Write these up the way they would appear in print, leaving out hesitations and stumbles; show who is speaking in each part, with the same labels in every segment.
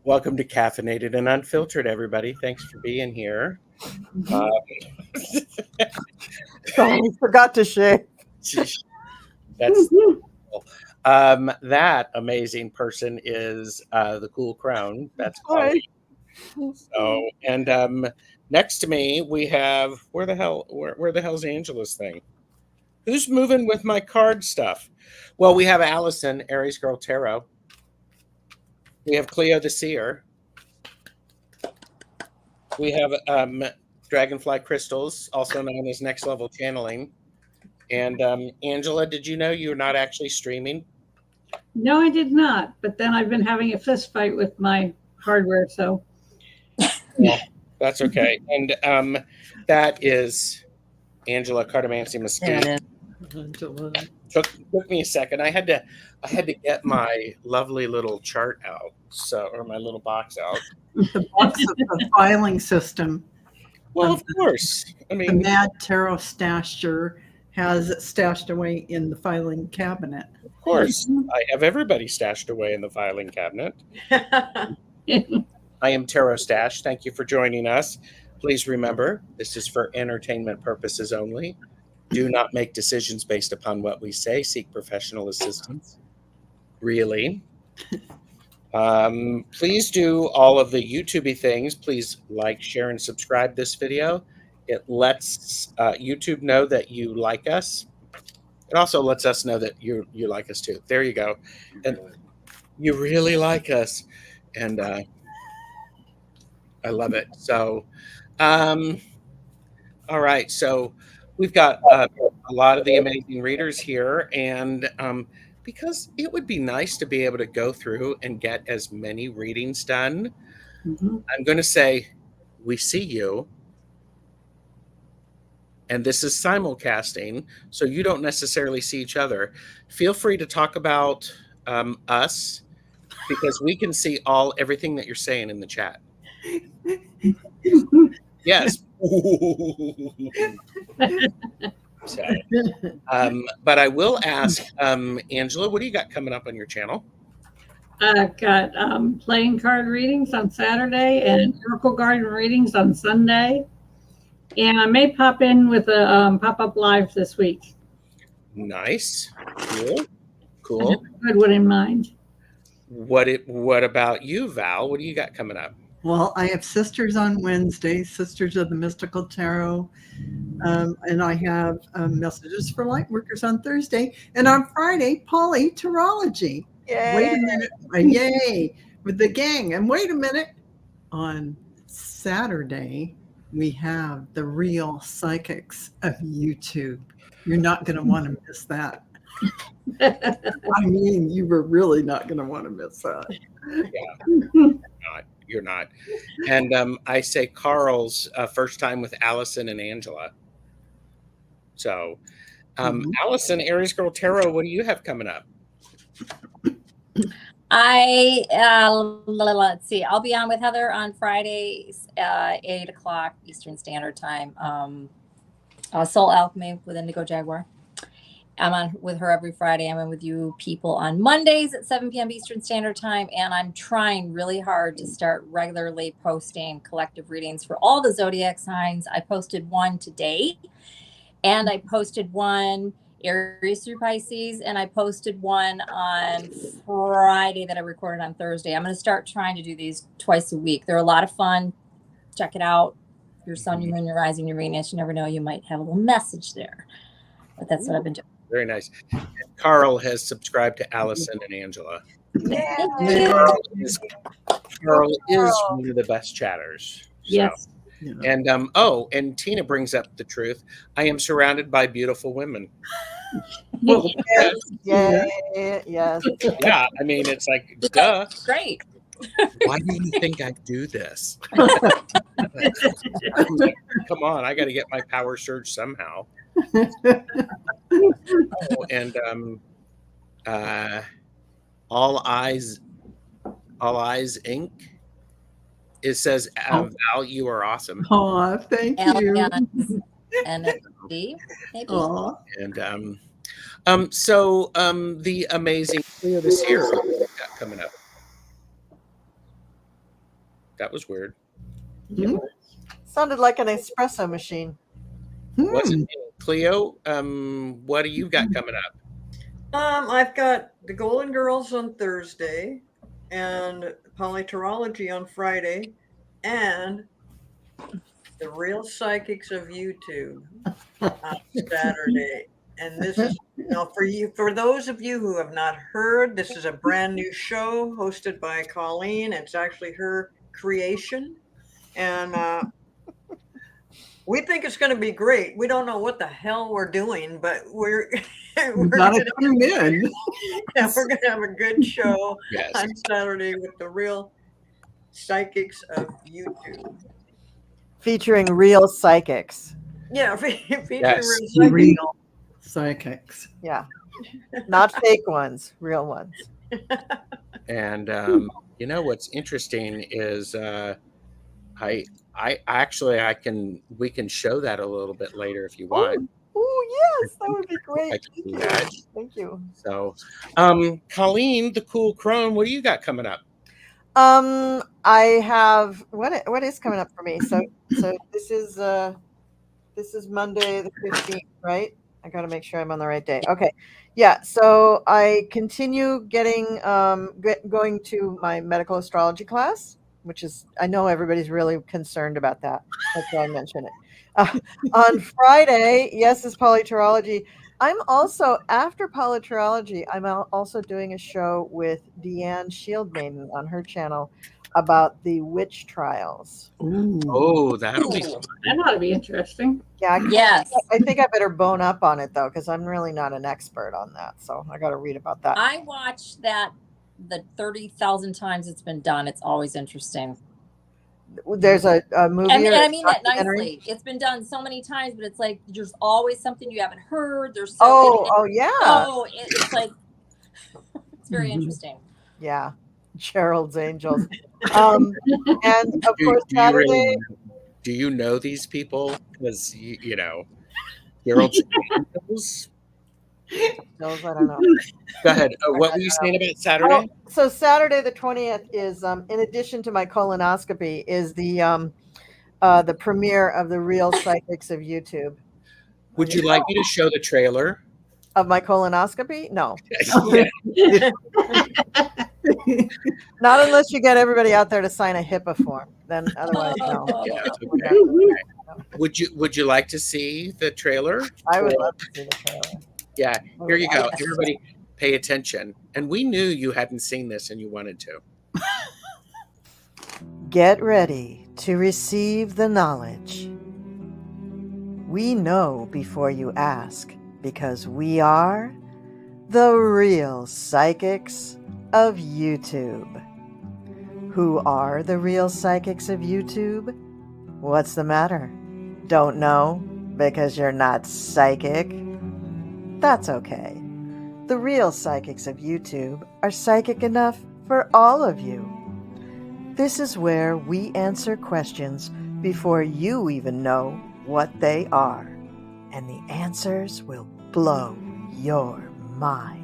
Speaker 1: Welcome to Caffeinated and Unfiltered, everybody. Thanks for being here. Uh,
Speaker 2: Sorry, forgot to shave.
Speaker 1: that's that amazing person is the Cool Crown. That's Colleen. So, and next to me we have where the hell's Angela's thing? Who's moving with my card stuff? Well, we have Allyson, Aries Girl Tarot. We have Cleo the Seer. We have Dragonfly Crystals, also known as Next Level Channeling. And Angela, did you know you're not actually streaming?
Speaker 3: No, I did not. But then I've been having a fist fight with my hardware, so.
Speaker 1: Yeah, that's okay. And that is Angela Cardamancy Mesquite. Took me a second. I had to get my lovely little chart out, or my little box out.
Speaker 2: The box of the filing system.
Speaker 1: Well, of course. I mean,
Speaker 2: the Mad Tarot Stasher has it stashed away in the filing cabinet.
Speaker 1: Of course. I have everybody stashed away in the filing cabinet. I am Tarot Stash. Thank you for joining us. Please remember, this is for entertainment purposes only. Do not make decisions based upon what we say. Seek professional assistance. Really. Please do all of the YouTube-y things. Please like, share, and subscribe this video. It lets YouTube know that you like us. It also lets us know that you like us too. There you go. And you really like us. And I love it. So, all right. So we've got a lot of the amazing readers here, and because it would be nice to be able to go through and get as many readings done, I'm going to say we see you, and this is simulcasting, so you don't necessarily see each other. Feel free to talk about us, because we can see everything that you're saying in the chat. Yes. So, but I will ask, Angela, what do you got coming up on your channel?
Speaker 3: I've got playing card readings on Saturday and Oracle Garden readings on Sunday. And I may pop in with a pop-up live this week.
Speaker 1: Nice. Cool.
Speaker 3: Good one in mind.
Speaker 1: What about you, Val? What do you got coming up?
Speaker 2: Well, I have Sisters on Wednesday, Sisters of the Mystical Tarot. And I have Messages for Lightworkers on Thursday. And on Friday, Polytarology. Yay. Wait a minute. Yay. With the gang. And wait a minute. On Saturday, we have the Real Psychics of YouTube. You're not going to want to miss that. I mean, you were really not going to want to miss that.
Speaker 1: Yeah. You're not. And I say Carl's first time with Allyson and Angela. So, Allyson, Aries Girl Tarot, what do you have coming up?
Speaker 4: Let's see. I'll be on with Heather on Fridays, 8 o'clock Eastern Standard Time. Soul Alchemy with Indigo Jaguar. I'm on with her every Friday. I'm in with you people on Mondays at 7 p.m. Eastern Standard Time. And I'm trying really hard to start regularly posting collective readings for all the zodiac signs. I posted one today, and I posted one Aries through Pisces, and I posted one on Friday that I recorded on Thursday. I'm going to start trying to do these twice a week. They're a lot of fun. Check it out. Your sun, your moon, your rising, your Venus. You never know. You might have a little message there. But that's what I've been doing.
Speaker 1: Very nice. And Carl has subscribed to Allyson and Angela.
Speaker 4: Yeah.
Speaker 1: Carl is one of the best chatters.
Speaker 3: Yes.
Speaker 1: So. And and Tina brings up the truth. I am surrounded by beautiful women.
Speaker 2: Well,
Speaker 5: yes.
Speaker 1: Yeah, I mean, it's like, duh.
Speaker 4: Great.
Speaker 1: Why do you think I do this? Come on, I got to get my power surge somehow. And All Eyes Inc. It says, Val, you are awesome.
Speaker 2: Oh, thank you.
Speaker 4: NFT, maybe.
Speaker 1: And The amazing Cleo this year, what do you got coming up? That was weird.
Speaker 2: Hmm?
Speaker 5: Sounded like an espresso machine.
Speaker 1: Wasn't me. Cleo, what do you got coming up?
Speaker 6: I've got the Golden Girls on Thursday and Polyterology on Friday and the Real Psychics of YouTube on Saturday. And this is, for those of you who have not heard, this is a brand new show hosted by Colleen. It's actually her creation. And we think it's going to be great. We don't know what the hell we're doing, but we're
Speaker 2: Gotta tune in.
Speaker 6: we're going to have a good show
Speaker 1: Yes.
Speaker 6: on Saturday with the Real Psychics of YouTube.
Speaker 5: Featuring real psychics.
Speaker 6: Yeah, featuring
Speaker 1: Yes.
Speaker 6: real psychics.
Speaker 2: Real psychics.
Speaker 5: Yeah. Not fake ones, real ones.
Speaker 1: And what's interesting is we can show that a little bit later if you want.
Speaker 5: Oh, yes, that would be great.
Speaker 1: I can do that.
Speaker 5: Thank you.
Speaker 1: So, Colleen, the cool crone, what do you got coming up?
Speaker 5: I have what is coming up for me. So this is Monday the 15th, right? I got to make sure I'm on the right day. Okay. Yeah, so I continue going to my medical astrology class, which is, I know everybody's really concerned about that. That's why I mention it. On Friday, yes, is Polyterology. I'm also, after Polyterology, I'm also doing a show with Deanne Shieldmaiden on her channel about the witch trials.
Speaker 2: Ooh.
Speaker 1: Oh, that'll be fun.
Speaker 3: That ought to be interesting.
Speaker 5: Yeah,
Speaker 4: Yes.
Speaker 5: I think I better bone up on it, though, because I'm really not an expert on that. So I got to read about that.
Speaker 4: I watched that the 30,000 times it's been done. It's always interesting.
Speaker 5: There's a movie.
Speaker 4: And I
Speaker 5: or
Speaker 4: mean that
Speaker 5: documentary?
Speaker 4: nicely. It's been done so many times, but it's like there's always something you haven't heard. There's
Speaker 5: Yeah.
Speaker 4: It's like it's very interesting.
Speaker 5: Yeah. Gerald's Angels. And of course, Saturday.
Speaker 1: Do you know these people? Because Gerald's Angels.
Speaker 5: Those, I don't know.
Speaker 1: Go ahead. What were you saying about Saturday?
Speaker 5: Oh, so Saturday the 20th is, in addition to my colonoscopy, is the premiere of the Real Psychics of YouTube.
Speaker 1: Would you like me to show the trailer?
Speaker 5: Of my colonoscopy? No.
Speaker 1: Yeah.
Speaker 5: Not unless you get everybody out there to sign a HIPAA form. Then otherwise, no.
Speaker 1: Yeah, okay. Would you like to see the trailer?
Speaker 5: I would love to see the trailer.
Speaker 1: Yeah, here you go. Everybody pay attention. And we knew you hadn't seen this and you wanted to.
Speaker 5: Get ready to receive the knowledge. We know before you ask, because we are the Real Psychics of YouTube. Who are the Real Psychics of YouTube? What's the matter? Don't know because you're not psychic? That's okay. The Real Psychics of YouTube are psychic enough for all of you. This is where we answer questions before you even know what they are, and the answers will blow your mind.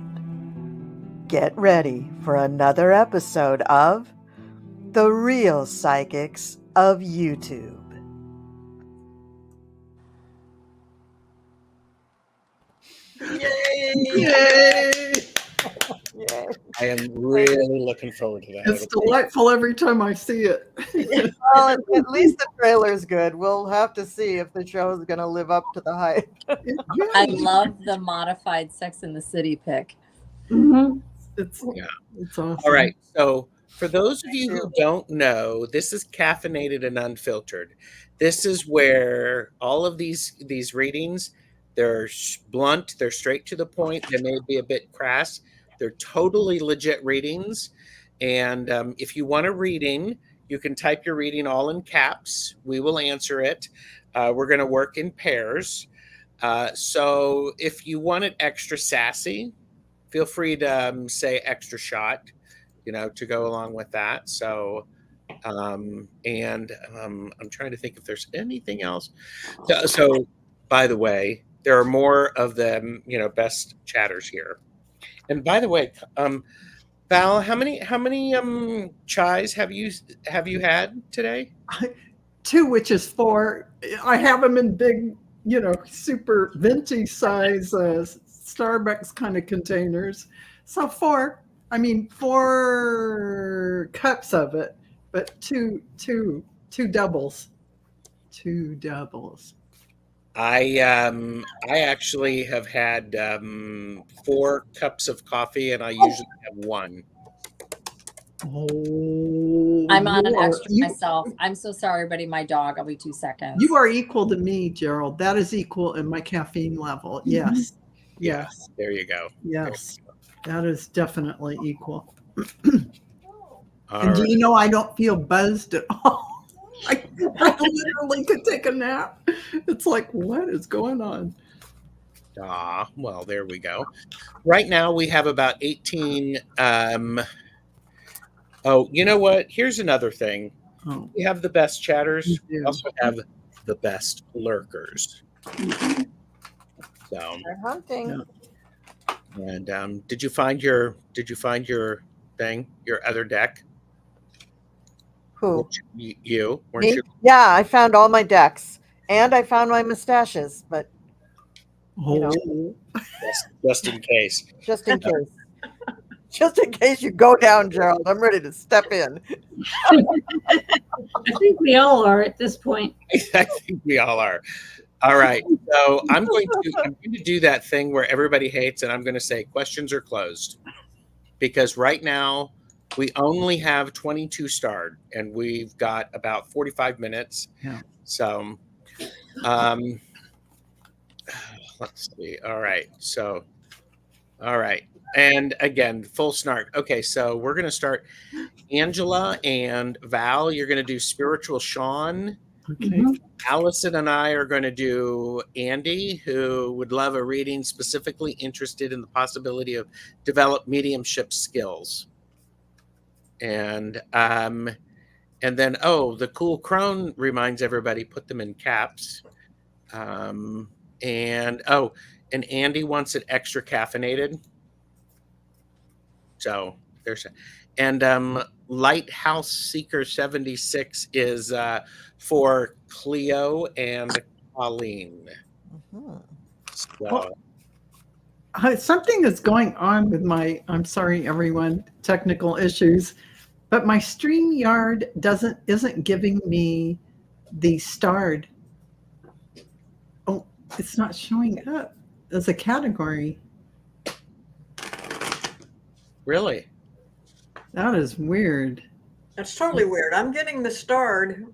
Speaker 5: Get ready for another episode of The Real Psychics of YouTube.
Speaker 6: Yay!
Speaker 2: Yay!
Speaker 5: Yay.
Speaker 1: I am really looking forward to that.
Speaker 2: It's delightful every time I see it.
Speaker 5: Well, at least the trailer's good. We'll have to see if the show is going to live up to the hype.
Speaker 4: I love the modified Sex in the City pick.
Speaker 3: Mm-hmm.
Speaker 2: It's awesome.
Speaker 1: All right. So for those of you who don't know, this is caffeinated and unfiltered. This is where all of these readings, they're blunt, they're straight to the point. They may be a bit crass. They're totally legit readings. And if you want a reading, you can type your reading all in caps. We will answer it. We're going to work in pairs. So if you want it extra sassy, feel free to say extra shot, to go along with that. So, I'm trying to think if there's anything else. So by the way, there are more of the best chatters here. And by the way, Val, how many chais have you had today?
Speaker 2: 2, which is 4. I have them in big, super venti size Starbucks kind of containers. So 4. I mean 4 cups of it, but two doubles. 2 doubles.
Speaker 1: I actually have had 4 cups of coffee, and I usually have 1.
Speaker 2: Oh,
Speaker 4: I'm on an extra myself. I'm so sorry, buddy. My dog. I'll be 2 seconds.
Speaker 2: You are equal to me, Gerald. That is equal in my caffeine level. Yes. Yes.
Speaker 1: There you go.
Speaker 2: Yes. That is definitely equal.
Speaker 1: All
Speaker 2: And do
Speaker 1: right.
Speaker 2: you know I don't feel buzzed at all? I literally could take a nap. It's like, what is going on?
Speaker 1: Well, there we go. Right now we have about 18. Oh, you know what? Here's another thing.
Speaker 2: Oh,
Speaker 1: We have the best chatters.
Speaker 2: you
Speaker 1: We
Speaker 2: do.
Speaker 1: also have the best lurkers. So,
Speaker 5: They're hunting.
Speaker 2: Yeah.
Speaker 1: and did you find your thing, your other deck?
Speaker 5: Who?
Speaker 1: You weren't
Speaker 5: Me?
Speaker 1: you?
Speaker 5: Yeah, I found all my decks. And I found my mustaches, but
Speaker 2: Oh,
Speaker 1: Just in case.
Speaker 5: just in case. Just in case you go down, Gerald, I'm ready to step in.
Speaker 3: I think we all are at this point.
Speaker 1: I think we all are. All right. So I'm going to do that thing where everybody hates, and I'm going to say questions are closed, because right now we only have 22 starred, and we've got about 45 minutes.
Speaker 2: Yeah.
Speaker 1: So, let's see. All right. So, all right. And again, full snark. Okay. So we're going to start. Angela and Val, you're going to do spiritual Sean.
Speaker 2: okay.
Speaker 3: Mhm.
Speaker 1: Allyson and I are going to do Andy, who would love a reading specifically interested in the possibility of develop mediumship skills. And then the cool crone reminds everybody, put them in caps. And Andy wants it extra caffeinated. So there's Lighthouse Seeker 76 is for Cleo and Colleen.
Speaker 5: Mhm.
Speaker 1: So,
Speaker 2: Something is going on with I'm sorry, everyone, technical issues, but my StreamYard isn't giving me the starred. Oh, it's not showing up as a category.
Speaker 1: really?
Speaker 2: That is weird.
Speaker 6: That's totally weird. I'm getting the starred.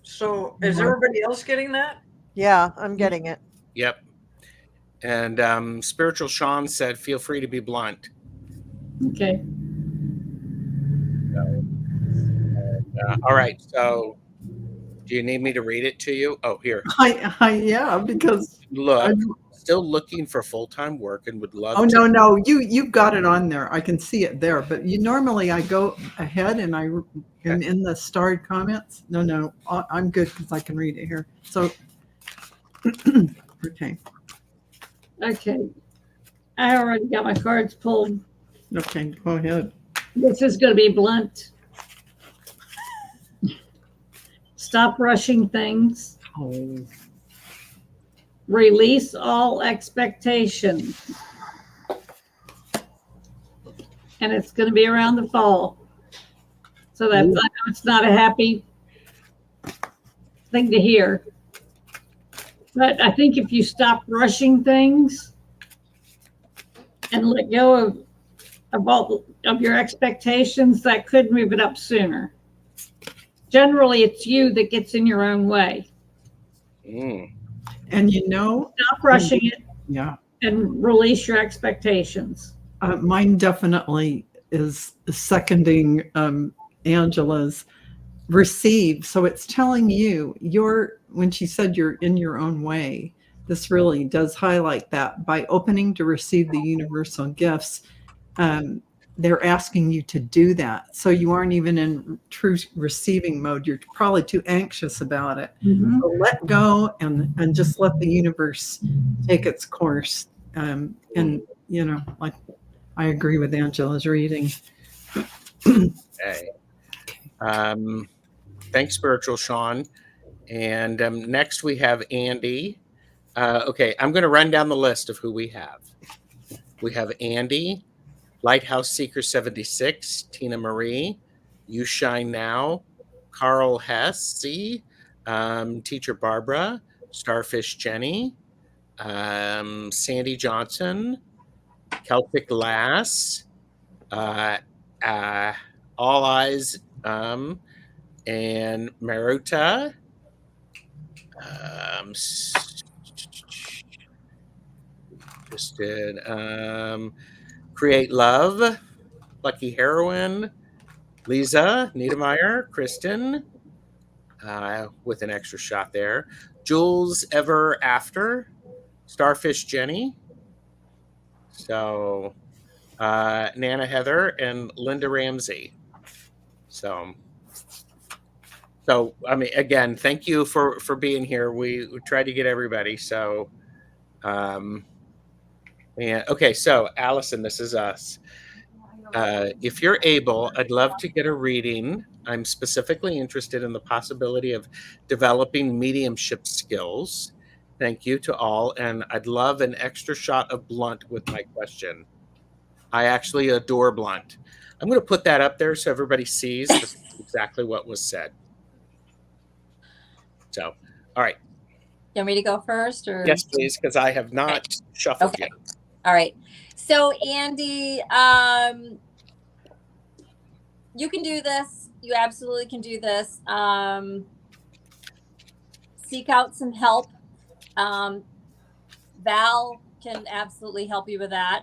Speaker 6: So is everybody else getting that?
Speaker 5: Yeah, I'm getting it.
Speaker 1: Yep. And Spiritual Sean said, feel free to be blunt.
Speaker 3: Okay.
Speaker 1: All right. So do you need me to read it to you? Oh, here.
Speaker 2: Yeah, because
Speaker 1: Look, still looking for full-time work and would love to.
Speaker 2: no, you've got it on there. I can see it there, but normally I go ahead and I am in the starred comments. No, I'm good because I can read it here. So, okay.
Speaker 3: Okay. I already got my cards pulled.
Speaker 2: Okay, go ahead.
Speaker 3: This is going to be blunt. Stop rushing things.
Speaker 2: Oh,
Speaker 3: Release all expectations. And it's going to be around the fall. So that's, I know it's not a happy thing to hear. But I think if you stop rushing things and let go of all of your expectations, that could move it up sooner. Generally, it's you that gets in your own way.
Speaker 1: Mm.
Speaker 2: and
Speaker 3: Stop rushing it
Speaker 2: yeah,
Speaker 3: and release your expectations.
Speaker 2: mine definitely is seconding Angela's receive. So it's telling you when she said you're in your own way, this really does highlight that by opening to receive the universal gifts. they're asking you to do that. So you aren't even in true receiving mode. You're probably too anxious about it.
Speaker 3: Mhm.
Speaker 2: So let go and just let the universe take its course. And, like I agree with Angela's reading.
Speaker 1: Okay. Thanks, Spiritual Sean. And next we have Andy. Okay, I'm going to run down the list of who we have. We have Andy, Lighthouse Seeker 76, Tina Marie, You Shine Now, Carl Hess, Teacher Barbara, Starfish Jenny, Sandy Johnson, Celtic Lass, All Eyes, and Maruta. Just did Create Love, Lucky Heroine, Lisa Niedermeyer, Kristen, with an extra shot there, Jules Ever After, Starfish Jenny, so Nana Heather and Linda Ramsey. So I mean, again, thank you for being here. We tried to get everybody. So, and okay, so Allyson, this is us. If you're able, I'd love to get a reading. I'm specifically interested in the possibility of developing mediumship skills. Thank you to all. And I'd love an extra shot of Blunt with my question. I actually adore Blunt. I'm going to put that up there so everybody sees exactly what was said. So, all right.
Speaker 4: You want me to go first, or?
Speaker 1: Yes, please, because I have not shuffled yet.
Speaker 4: All right. So, Andy, you can do this. You absolutely can do this. Seek out some help. Val can absolutely help you with that.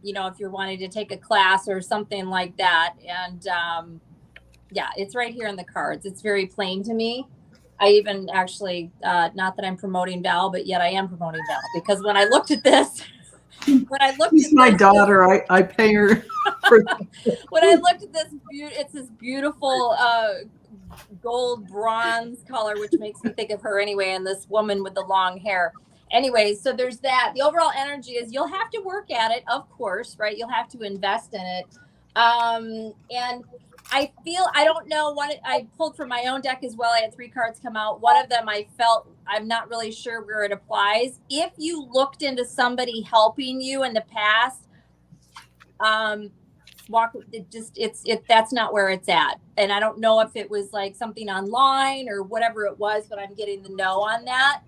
Speaker 4: If you're wanting to take a class or something like that. And yeah, it's right here in the cards. It's very plain to me. I even actually, not that I'm promoting Val, but yet I am promoting Val, because when I looked at this,
Speaker 2: She's my daughter. I pay her.
Speaker 4: When I looked at this, it's this beautiful gold bronze color, which makes me think of her anyway, and this woman with the long hair. Anyway, so there's that. The overall energy is you'll have to work at it, of course, right? You'll have to invest in it. And I don't know what I pulled from my own deck as well. I had 3 cards come out. One of them I felt, I'm not really sure where it applies. If you looked into somebody helping you in the past, that's not where it's at. And I don't know if it was like something online or whatever it was, but I'm getting the no on that.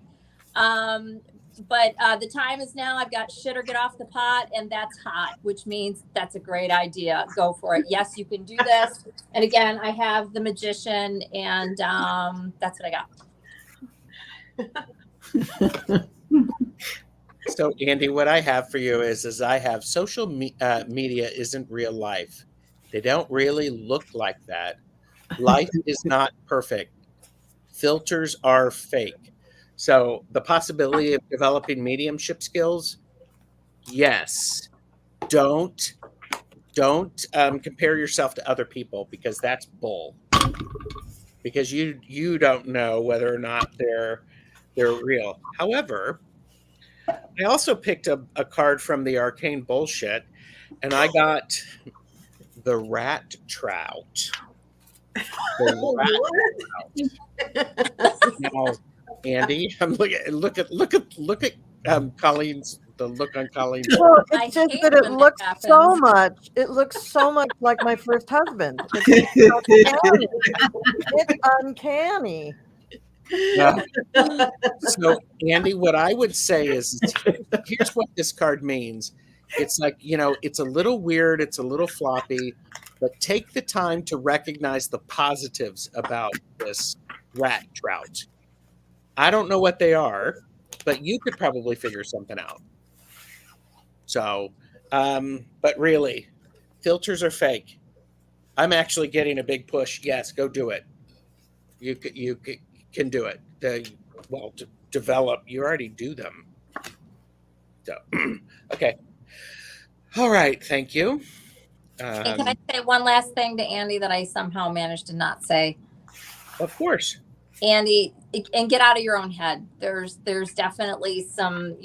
Speaker 4: But the time is now. I've got shit or get off the pot, and that's hot, which means that's a great idea. Go for it. Yes, you can do this. And again, I have the Magician, and that's what I got.
Speaker 1: So, Andy, what I have for you is I have social media isn't real life. They don't really look like that. Life is not perfect. Filters are fake. So the possibility of developing mediumship skills, yes. Don't compare yourself to other people, because that's bull. Because you don't know whether or not they're real. However, I also picked a card from the arcane bullshit, and I got the rat trout. The rat trout. Now, Andy, I'm look at Colleen's, the look on Colleen's.
Speaker 5: Well, it's just that it looks so much. It looks so much like my first husband. It's uncanny.
Speaker 1: Yeah. So, Andy, what I would say is, here's what this card means. It's like, it's a little weird, it's a little floppy, but take the time to recognize the positives about this rat trout. I don't know what they are, but you could probably figure something out. So, but really, filters are fake. I'm actually getting a big push. Yes, go do it. You can do it. To develop, you already do them. So, okay. All right. Thank you.
Speaker 4: And can I say one last thing to Andy that I somehow managed to not say?
Speaker 1: Of course.
Speaker 4: Andy, and get out of your own head. There's definitely some,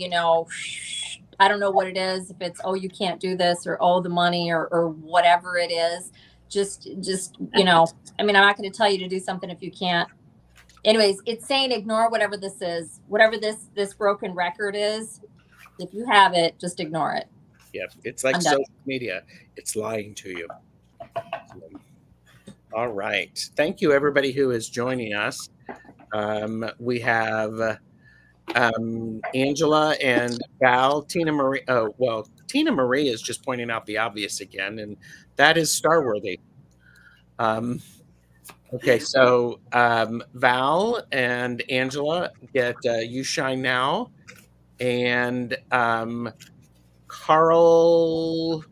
Speaker 4: I don't know what it is. If it's, oh, you can't do this, or oh, the money, or whatever it is. Just I mean, I'm not going to tell you to do something if you can't. Anyways, it's saying ignore whatever this is, whatever this broken record is. If you have it, just ignore it.
Speaker 1: Yeah, it's like social media. It's lying to you. All right. Thank you, everybody who is joining us. We have Angela and Val. Tina Marie. Oh, well, Tina Marie is just pointing out the obvious again, and that is Starworthy. Okay, so Val and Angela get You Shine Now, and Carl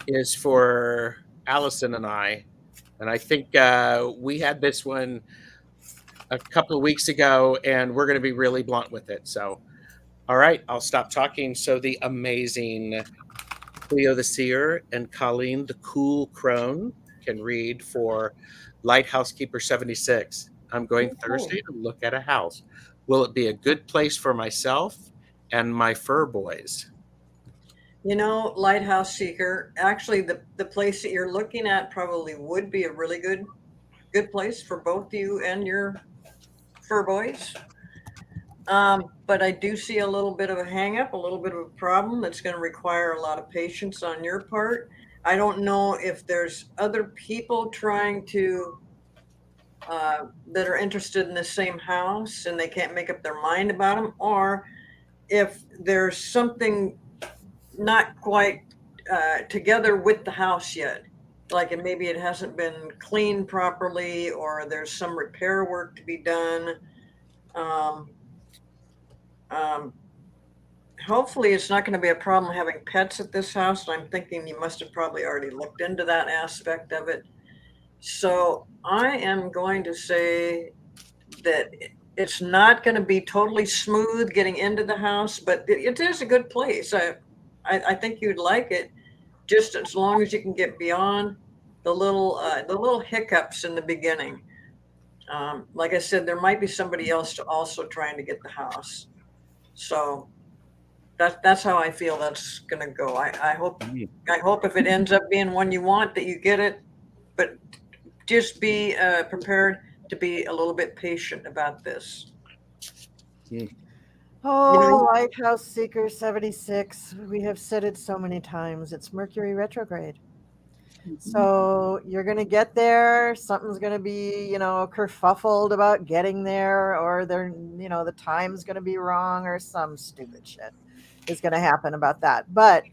Speaker 1: is for Allyson and I. And I think we had this one a couple of weeks ago, and we're going to be really blunt with it. So, all right, I'll stop talking. So the amazing Cleo the Seer and Colleen the Cool Crone can read for Lighthouse Keeper 76. I'm going Thursday to look at a house. Will it be a good place for myself and my fur boys?
Speaker 6: Lighthouse Seeker, actually the place that you're looking at probably would be a really good place for both you and your fur boys. But I do see a little bit of a hang up, a little bit of a problem that's going to require a lot of patience on your part. I don't know if there's other people trying to that are interested in the same house and they can't make up their mind about them, or if there's something not quite together with the house yet, like maybe it hasn't been cleaned properly, or there's some repair work to be done. Hopefully it's not going to be a problem having pets at this house, and I'm thinking you must have probably already looked into that aspect of it. So I am going to say that it's not going to be totally smooth getting into the house, but it is a good place. I think you'd like it, just as long as you can get beyond the little hiccups in the beginning. Like I said, there might be somebody else also trying to get the house. So that's how I feel that's going to go. I hope if it ends up being one you want, that you get it, but just be prepared to be a little bit patient about this.
Speaker 5: Oh, Lighthouse Seeker 76. We have said it so many times. It's Mercury retrograde. So you're going to get there. Something's going to be, kerfuffled about getting there, or the time's going to be wrong, or some stupid shit is going to happen about that. But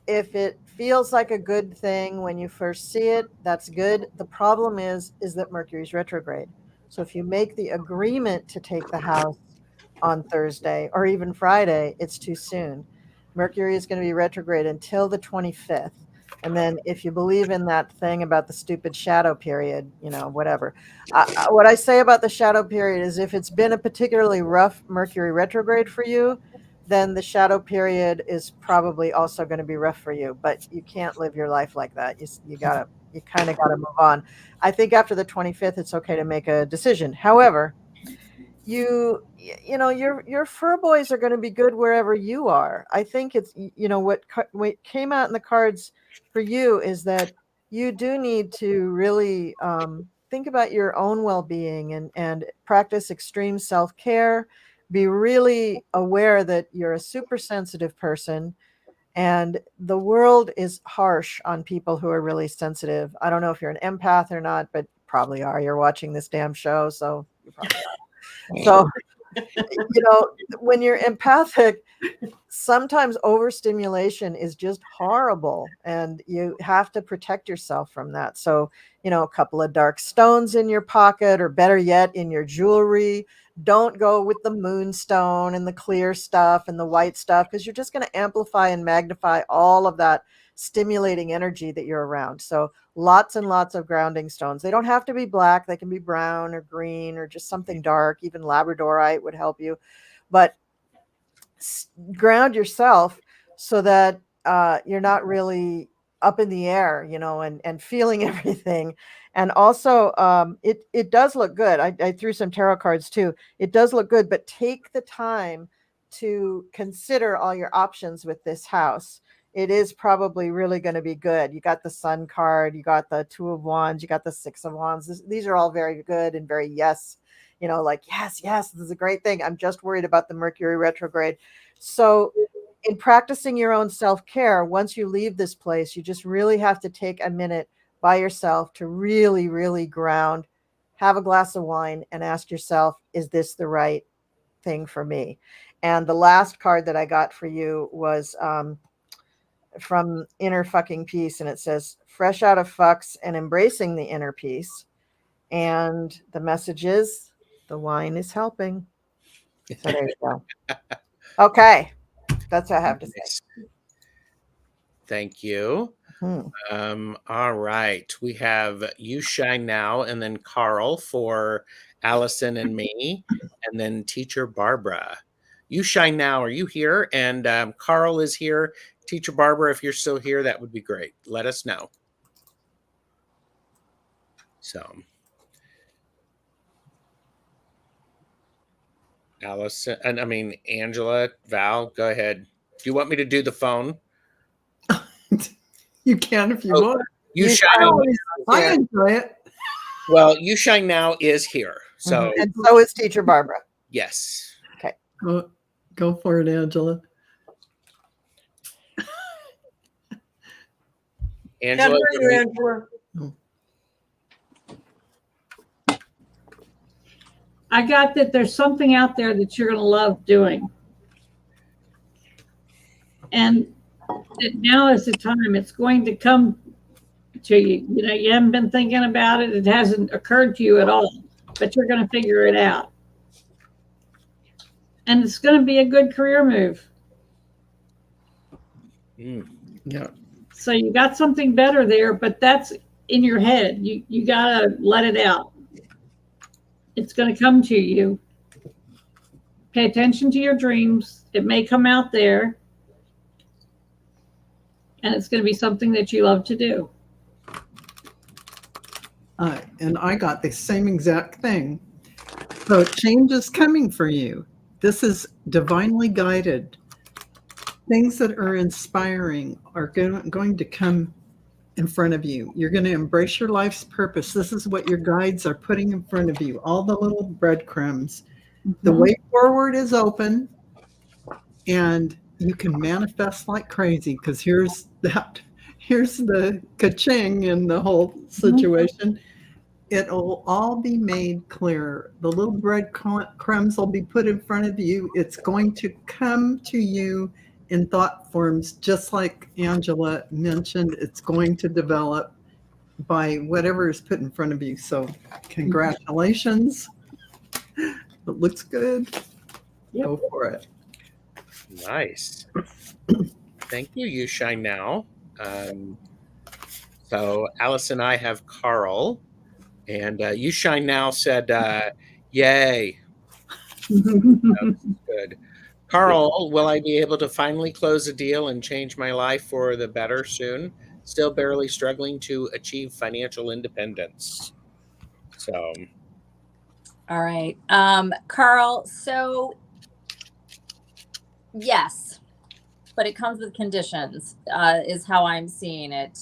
Speaker 5: if it feels like a good thing when you first see it, that's good. The problem is that Mercury's retrograde. So if you make the agreement to take the house on Thursday or even Friday, it's too soon. Mercury is going to be retrograde until the 25th. And then if you believe in that thing about the stupid shadow period, whatever. What I say about the shadow period is if it's been a particularly rough Mercury retrograde for you, then the shadow period is probably also going to be rough for you. But you can't live your life like that. You kind of got to move on. I think after the 25th, it's okay to make a decision. However, your fur boys are going to be good wherever you are. I think it's, what came out in the cards for you is that you do need to really think about your own well-being and practice extreme self-care. Be really aware that you're a super sensitive person, and the world is harsh on people who are really sensitive. I don't know if you're an empath or not, but probably are. You're watching this damn show, so you probably are. So, when you're empathic, sometimes overstimulation is just horrible, and you have to protect yourself from that. So, a couple of dark stones in your pocket, or better yet, in your jewelry. Don't go with the moonstone and the clear stuff and the white stuff, because you're just going to amplify and magnify all of that stimulating energy that you're around. So lots and lots of grounding stones. They don't have to be black. They can be brown or green or just something dark. Even labradorite would help you. But ground yourself so that you're not really up in the air, and feeling everything. And also, it does look good. I threw some tarot cards too. It does look good, but take the time to consider all your options with this house. It is probably really going to be good. You got the Sun card, you got the Two of Wands, you got the Six of Wands. These are all very good and very yes, like yes, this is a great thing. I'm just worried about the Mercury retrograde. So in practicing your own self-care, once you leave this place, you just really have to take a minute by yourself to really, really ground, have a glass of wine, and ask yourself, is this the right thing for me? And the last card that I got for you was from Inner Fucking Peace, and it says, fresh out of fucks and embracing the inner peace. And the message is, the wine is helping. So there you go. Okay. That's what I have to say.
Speaker 1: Thank you. All right. We have You Shine Now, and then Carl for Allyson and me, and then Teacher Barbara. You Shine Now, are you here? And Carl is here. Teacher Barbara, if you're still here, that would be great. Let us know. So, Allyson, and I mean, Angela, Val, go ahead. Do you want me to do the phone?
Speaker 2: You can if you want.
Speaker 1: You Shine.
Speaker 2: I enjoy it.
Speaker 1: Well, You Shine Now is here. So,
Speaker 5: and so is Teacher Barbara.
Speaker 1: Yes.
Speaker 5: Okay.
Speaker 2: Go for it, Angela.
Speaker 1: Angela.
Speaker 3: I got that there's something out there that you're going to love doing. And now is the time. It's going to come to you. You haven't been thinking about it. It hasn't occurred to you at all, but you're going to figure it out. And it's going to be a good career move.
Speaker 2: Yeah.
Speaker 3: So you got something better there, but that's in your head. You got to let it out. It's going to come to you. Pay attention to your dreams. It may come out there. And it's going to be something that you love to do.
Speaker 2: And I got the same exact thing. So change is coming for you. This is divinely guided. Things that are inspiring are going to come in front of you. You're going to embrace your life's purpose. This is what your guides are putting in front of you. All the little breadcrumbs. The way forward is open, and you can manifest like crazy, because here's the ka-ching in the whole situation. It'll all be made clear. The little breadcrumbs will be put in front of you. It's going to come to you in thought forms, just like Angela mentioned. It's going to develop by whatever is put in front of you. So congratulations. It looks good. Yep. Go for it.
Speaker 1: Nice. Thank you. You Shine Now. So Allyson and I have Carl, and You Shine Now said, yay. That's good. Carl, will I be able to finally close a deal and change my life for the better soon? Still barely struggling to achieve financial independence. So.
Speaker 4: All right. Carl, so yes, but it comes with conditions, is how I'm seeing it.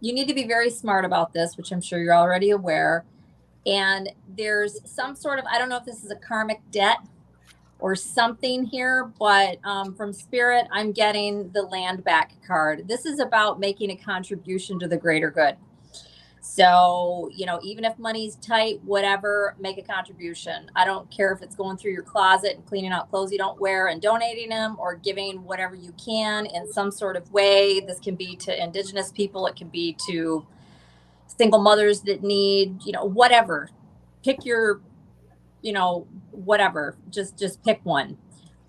Speaker 4: You need to be very smart about this, which I'm sure you're already aware. And there's some sort of, I don't know if this is a karmic debt or something here, but from Spirit, I'm getting the land back card. This is about making a contribution to the greater good. So, even if money's tight, whatever, make a contribution. I don't care if it's going through your closet and cleaning out clothes you don't wear and donating them, or giving whatever you can in some sort of way. This can be to Indigenous people. It can be to single mothers that need, whatever. Pick your, whatever. Just pick one.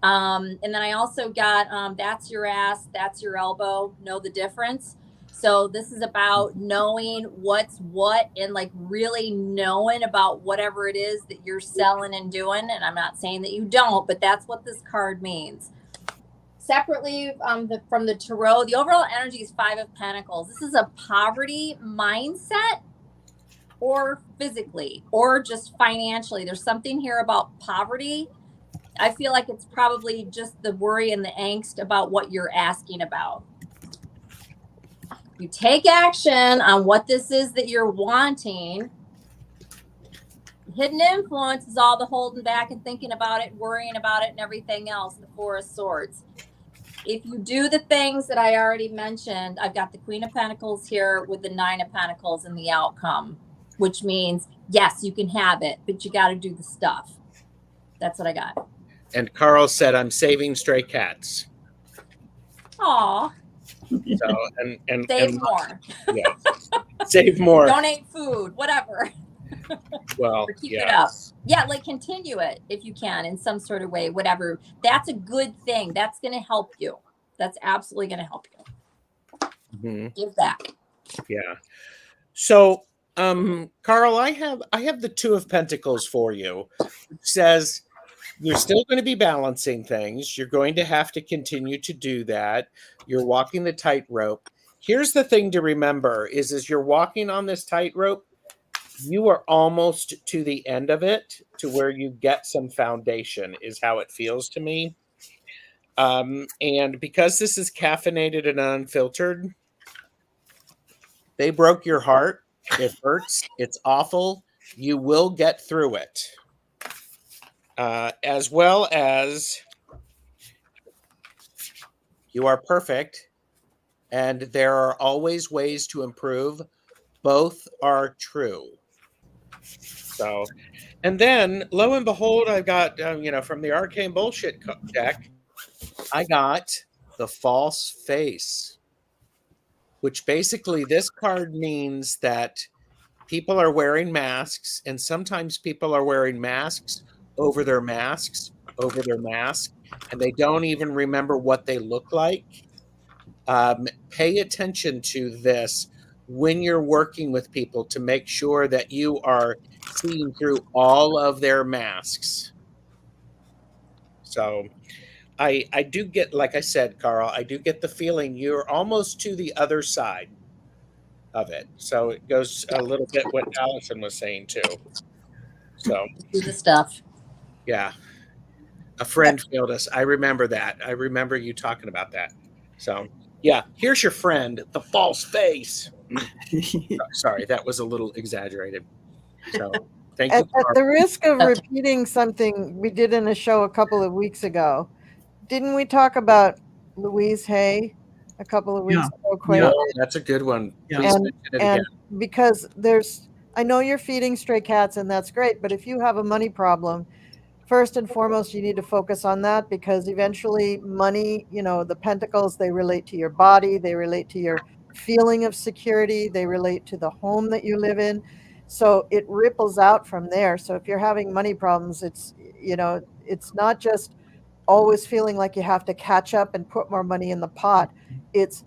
Speaker 4: And then I also got that's your ass, that's your elbow. Know the difference. So this is about knowing what's what, and like really knowing about whatever it is that you're selling and doing. And I'm not saying that you don't, but that's what this card means. separately from the tarot, the overall energy is 5 of Pentacles. This is a poverty mindset, or physically, or just financially. There's something here about poverty. I feel like it's probably just the worry and the angst about what you're asking about. You take action on what this is that you're wanting. Hidden influence is all the holding back and thinking about it, worrying about it, and everything else, the Four of Swords. If you do the things that I already mentioned, I've got the Queen of Pentacles here with the Nine of Pentacles and the outcome, which means, yes, you can have it, but you got to do the stuff. That's what I got.
Speaker 1: And Carl said, I'm saving stray cats.
Speaker 4: Aw.
Speaker 1: So, and
Speaker 4: Save more.
Speaker 1: Yeah. Save more.
Speaker 4: Donate food, whatever.
Speaker 1: Well,
Speaker 4: or keep it up. Yeah, like continue it if you can in some sort of way, whatever. That's a good thing. That's going to help you. That's absolutely going to help you.
Speaker 1: Mm-hmm.
Speaker 4: Give back.
Speaker 1: Yeah. So, Carl, I have the Two of Pentacles for you. It says you're still going to be balancing things. You're going to have to continue to do that. You're walking the tightrope. Here's the thing to remember is as you're walking on this tightrope, you are almost to the end of it, to where you get some foundation, is how it feels to me. And because this is caffeinated and unfiltered, they broke your heart. It hurts. It's awful. You will get through it. As well as you are perfect, and there are always ways to improve. Both are true. So, and then lo and behold, I got, from the Arcane Bullshit deck, I got the False Face, which basically this card means that people are wearing masks, and sometimes people are wearing masks over their masks, over their mask, and they don't even remember what they look like. Pay attention to this when you're working with people to make sure that you are seeing through all of their masks. So I do get, like I said, Carl, I do get the feeling you're almost to the other side of it. So it goes a little bit what Allyson was saying too. So
Speaker 4: do the stuff.
Speaker 1: Yeah. A friend failed us. I remember that. I remember you talking about that. So yeah, here's your friend, the False Face. Sorry, that was a little exaggerated. So thank you.
Speaker 5: At the risk of repeating something we did in a show a couple of weeks ago, didn't we talk about Louise Hay a couple of weeks ago?
Speaker 1: Yeah, that's a good one. Please mention it again.
Speaker 5: Because I know you're feeding stray cats, and that's great, but if you have a money problem, first and foremost, you need to focus on that, because eventually money, the pentacles, they relate to your body, they relate to your feeling of security, they relate to the home that you live in. So it ripples out from there. So if you're having money problems, it's not just always feeling like you have to catch up and put more money in the pot. It's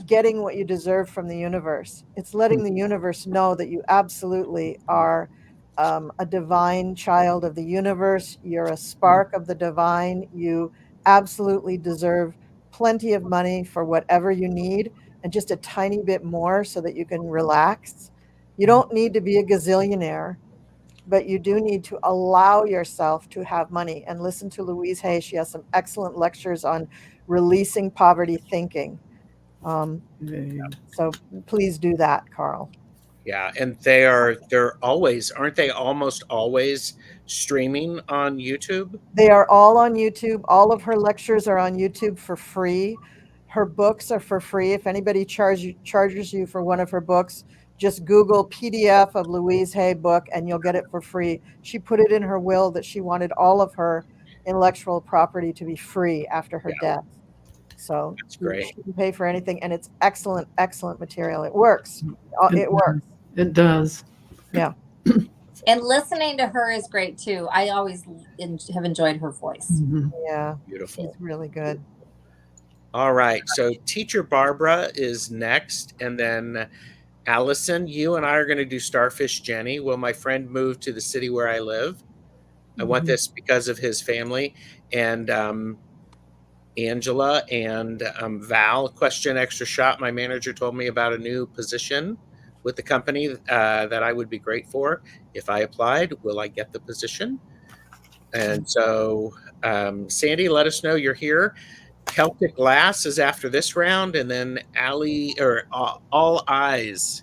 Speaker 5: getting what you deserve from the universe. It's letting the universe know that you absolutely are a divine child of the universe. You're a spark of the divine. You absolutely deserve plenty of money for whatever you need, and just a tiny bit more so that you can relax. You don't need to be a gazillionaire, but you do need to allow yourself to have money. And listen to Louise Hay. She has some excellent lectures on releasing poverty thinking. So please do that, Carl.
Speaker 1: Yeah, and they're always, aren't they almost always streaming on YouTube?
Speaker 5: They are all on YouTube. All of her lectures are on YouTube for free. Her books are for free. If anybody charges you for one of her books, just Google PDF of Louise Hay book and you'll get it for free. She put it in her will that she wanted all of her intellectual property to be free after her death. So
Speaker 1: that's great.
Speaker 5: She didn't pay for anything, and it's excellent, excellent material. It works. It works.
Speaker 2: It does.
Speaker 5: Yeah.
Speaker 4: And listening to her is great too. I always have enjoyed her voice.
Speaker 2: Mm-hmm.
Speaker 5: Yeah.
Speaker 1: Beautiful.
Speaker 5: She's really good.
Speaker 1: All right. So Teacher Barbara is next. And then Allyson, you and I are going to do Starfish Jenny. Will my friend move to the city where I live? I want this because of his family. And Angela and Val. Question extra shot. My manager told me about a new position with the company that I would be great for. If I applied, will I get the position? And so, Sandy, let us know you're here. Celtic Glass is after this round, and then All Eyes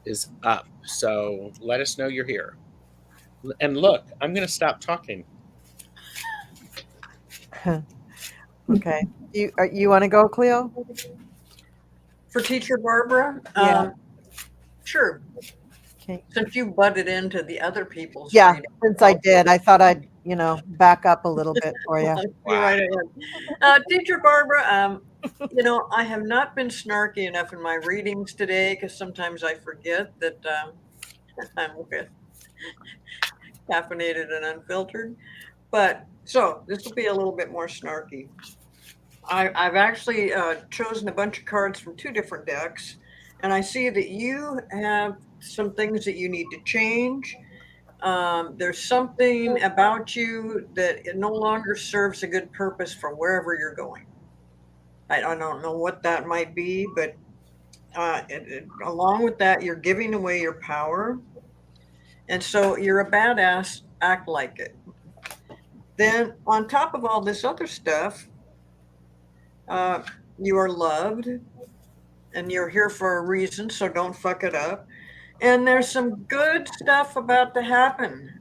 Speaker 1: is up. So let us know you're here. And look, I'm going to stop talking.
Speaker 5: Okay. You want to go, Cleo?
Speaker 6: For Teacher Barbara?
Speaker 5: Yeah.
Speaker 6: Sure.
Speaker 5: Okay.
Speaker 6: Since you butted into the other people's
Speaker 5: Yeah,
Speaker 6: reading.
Speaker 5: since I did, I thought I'd, back up a little bit for you.
Speaker 6: You're right ahead. Teacher Barbara, I have not been snarky enough in my readings today because sometimes I forget that I'm with caffeinated and unfiltered. But so this will be a little bit more snarky. I've actually chosen a bunch of cards from 2 different decks, and I see that you have some things that you need to change. There's something about you that it no longer serves a good purpose for wherever you're going. I don't know what that might be, but along with that, you're giving away your power. And so you're a badass, act like it. Then on top of all this other stuff, you are loved and you're here for a reason, so don't fuck it up. And there's some good stuff about to happen.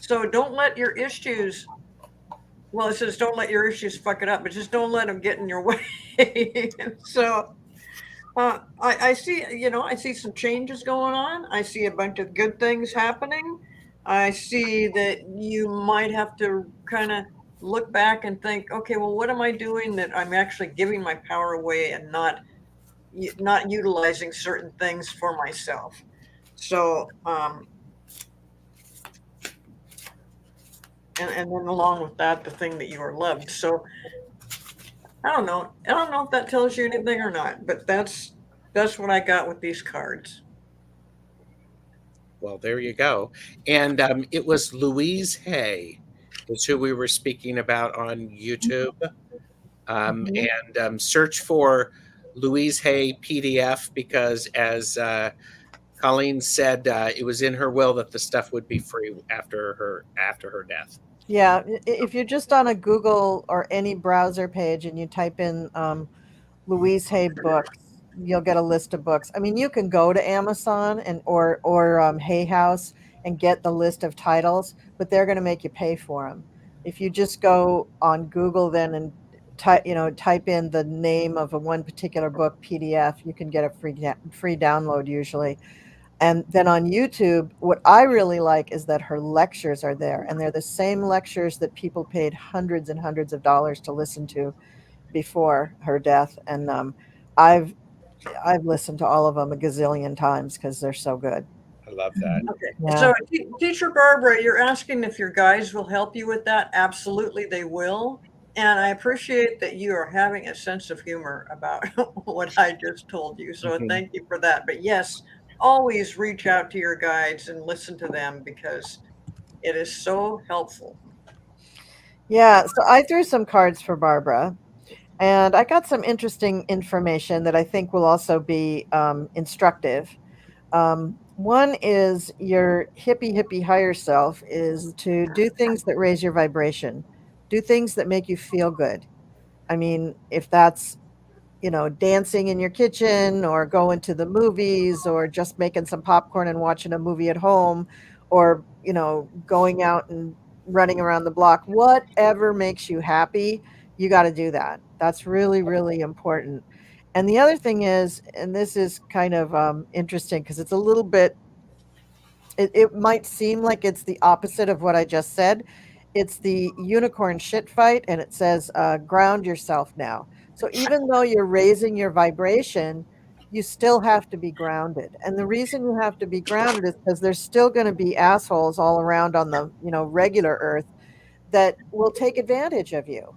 Speaker 6: So don't let your issues, well, it says don't let your issues fuck it up, but just don't let them get in your way. So I see, I see some changes going on. I see a bunch of good things happening. I see that you might have to kind of look back and think, okay, well, what am I doing that I'm actually giving my power away and not utilizing certain things for myself. So, and then along with that, the thing that you are loved. So I don't know if that tells you anything or not, but that's what I got with these cards.
Speaker 1: Well, there you go. And it was Louise Hay is who we were speaking about on YouTube. And search for Louise Hay PDF because, as Colleen said, it was in her will that the stuff would be free after her death.
Speaker 5: Yeah, if you're just on a Google or any browser page and you type in Louise Hay books, you'll get a list of books. I mean, you can go to Amazon or Hay House and get the list of titles, but they're going to make you pay for them. If you just go on Google then and type in the name of one particular book PDF, you can get a free download usually. And then on YouTube, what I really like is that her lectures are there, and they're the same lectures that people paid hundreds and hundreds of dollars to listen to before her death. And I've listened to all of them a gazillion times because they're so good.
Speaker 1: I love that.
Speaker 6: Okay.
Speaker 5: Yeah.
Speaker 6: So Teacher Barbara, you're asking if your guides will help you with that. Absolutely, they will. And I appreciate that you are having a sense of humor about what I just told you. So thank you for that. But yes, always reach out to your guides and listen to them because it is so helpful.
Speaker 5: Yeah. So I threw some cards for Barbara, and I got some interesting information that I think will also be instructive. One is your hippie higher self is to do things that raise your vibration, do things that make you feel good. I mean, if that's, dancing in your kitchen or going to the movies or just making some popcorn and watching a movie at home or, going out and running around the block, whatever makes you happy, you got to do that. That's really, really important. And the other thing is, and this is kind of interesting because it's a little bit, it might seem like it's the opposite of what I just said. It's the unicorn shit fight, and it says, ground yourself now. So even though you're raising your vibration, you still have to be grounded. And the reason you have to be grounded is because there's still going to be assholes all around on the, regular earth that will take advantage of you.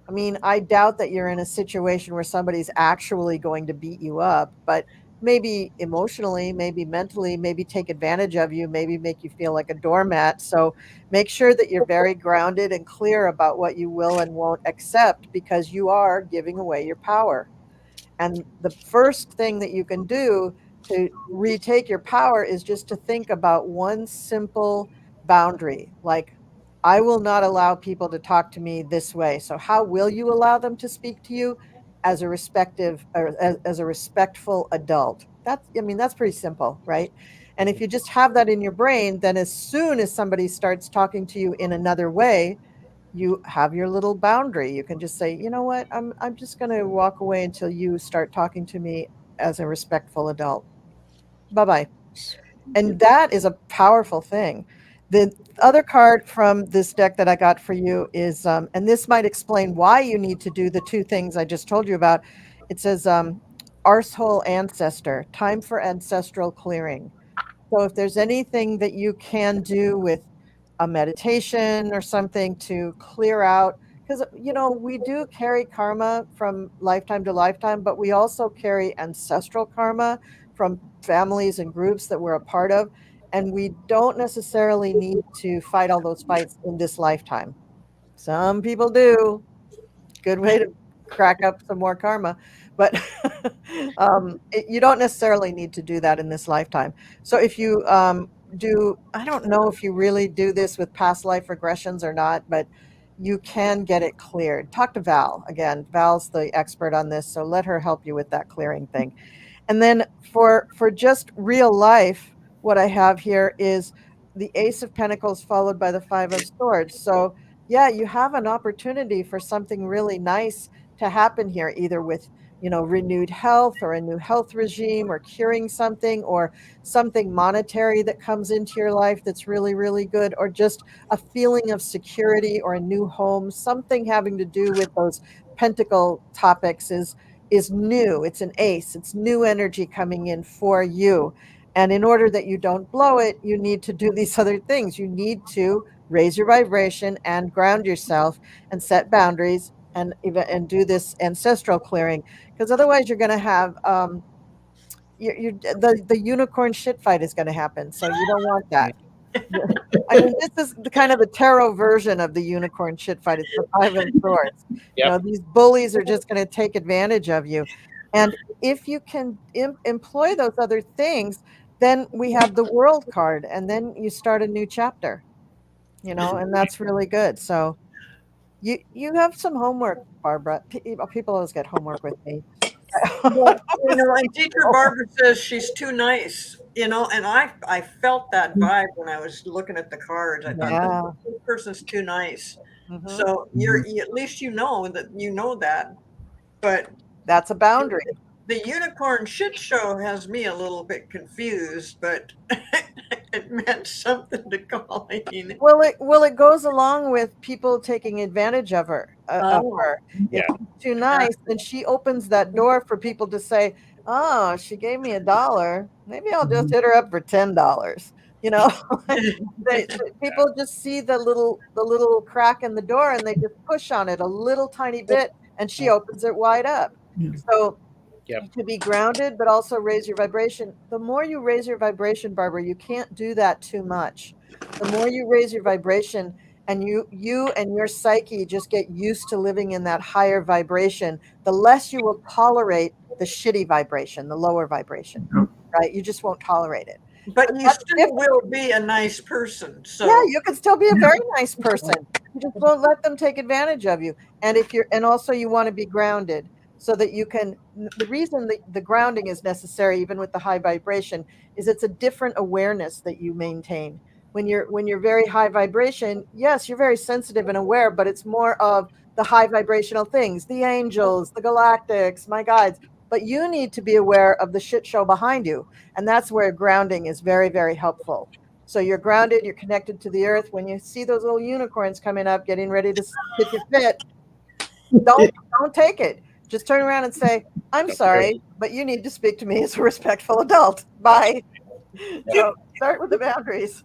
Speaker 5: I mean, I doubt that you're in a situation where somebody's actually going to beat you up, but maybe emotionally, maybe mentally, maybe take advantage of you, maybe make you feel like a doormat. So make sure that you're very grounded and clear about what you will and won't accept, because you are giving away your power. And the first thing that you can do to retake your power is just to think about one simple boundary, like, I will not allow people to talk to me this way. So how will you allow them to speak to you? As a respective, or as a respectful adult. That's, I mean, that's pretty simple, right? And if you just have that in your brain, then as soon as somebody starts talking to you in another way, you have your little boundary. You can just say, you know what, I'm just going to walk away until you start talking to me as a respectful adult. Bye bye. And that is a powerful thing. The other card from this deck that I got for you is, and this might explain why you need to do the two things I just told you about. It says, Arsehole Ancestor, time for ancestral clearing. So if there's anything that you can do with a meditation or something to clear out, because, you know, we do carry karma from lifetime to lifetime, but we also carry ancestral karma from families and groups that we're a part of. And we don't necessarily need to fight all those fights in this lifetime. Some people do. Good way to crack up some more karma, but you don't necessarily need to do that in this lifetime. So if you do, I don't know if you really do this with past life regressions or not, but you can get it cleared. Talk to Val. Again, Val's the expert on this, so let her help you with that clearing thing. And then for just real life, what I have here is the Ace of Pentacles followed by the Five of Swords. So yeah, you have an opportunity for something really nice to happen here, either with, you know, renewed health or a new health regime, or curing something, or something monetary that comes into your life that's really, really good, or just a feeling of security or a new home. Something having to do with those pentacle topics is new. It's an ace. It's new energy coming in for you. And in order that you don't blow it, you need to do these other things. You need to raise your vibration and ground yourself and set boundaries and do this ancestral clearing, because otherwise you're going to have the unicorn shit fight is going to happen. So you don't want that. I mean, this is the kind of the tarot version of the unicorn shit fight. It's the Five of Swords.
Speaker 1: Yep.
Speaker 5: You know, these bullies are just going to take advantage of you. And if you can employ those other things, then we have the World card, and then you start a new chapter, you know, and that's really good. So you have some homework, Barbara. People always get homework with me.
Speaker 6: Well, you know, and teacher Barbara says she's too nice, you know, and I felt that vibe when I was looking at the cards. I thought this person's too nice.
Speaker 5: Mhm.
Speaker 6: So at least you know that. But
Speaker 5: That's a boundary.
Speaker 6: the unicorn shit show has me a little bit confused, but it meant something to Colleen.
Speaker 5: Well, it goes along with people taking advantage of her.
Speaker 1: Yeah.
Speaker 5: If she's too nice, then she opens that door for people to say, "Oh, she gave me $1. Maybe I'll just hit her up for $10." You know, people just see the little crack in the door and they just push on it a little tiny bit, and she opens it wide up. So to be grounded, but also raise your vibration. The more you raise your vibration, Barbara, you can't do that too much. The more you raise your vibration, and you and your psyche just get used to living in that higher vibration, the less you will tolerate the shitty vibration, the lower vibration, right? You just won't tolerate it.
Speaker 6: But you still will be a nice person. So
Speaker 5: yeah, you can still be a very nice person. You just won't let them take advantage of you. And also you want to be grounded, so that you can, the reason the grounding is necessary, even with the high vibration, is it's a different awareness that you maintain. When you're very high vibration, yes, you're very sensitive and aware, but it's more of the high vibrational things, the angels, the galactics, my guides. But you need to be aware of the shit show behind you. And that's where grounding is very, very helpful. So you're grounded, you're connected to the earth. When you see those little unicorns coming up, getting ready to hit your fit, don't take it. Just turn around and say, "I'm sorry, but you need to speak to me as a respectful adult. Bye." So start with the boundaries.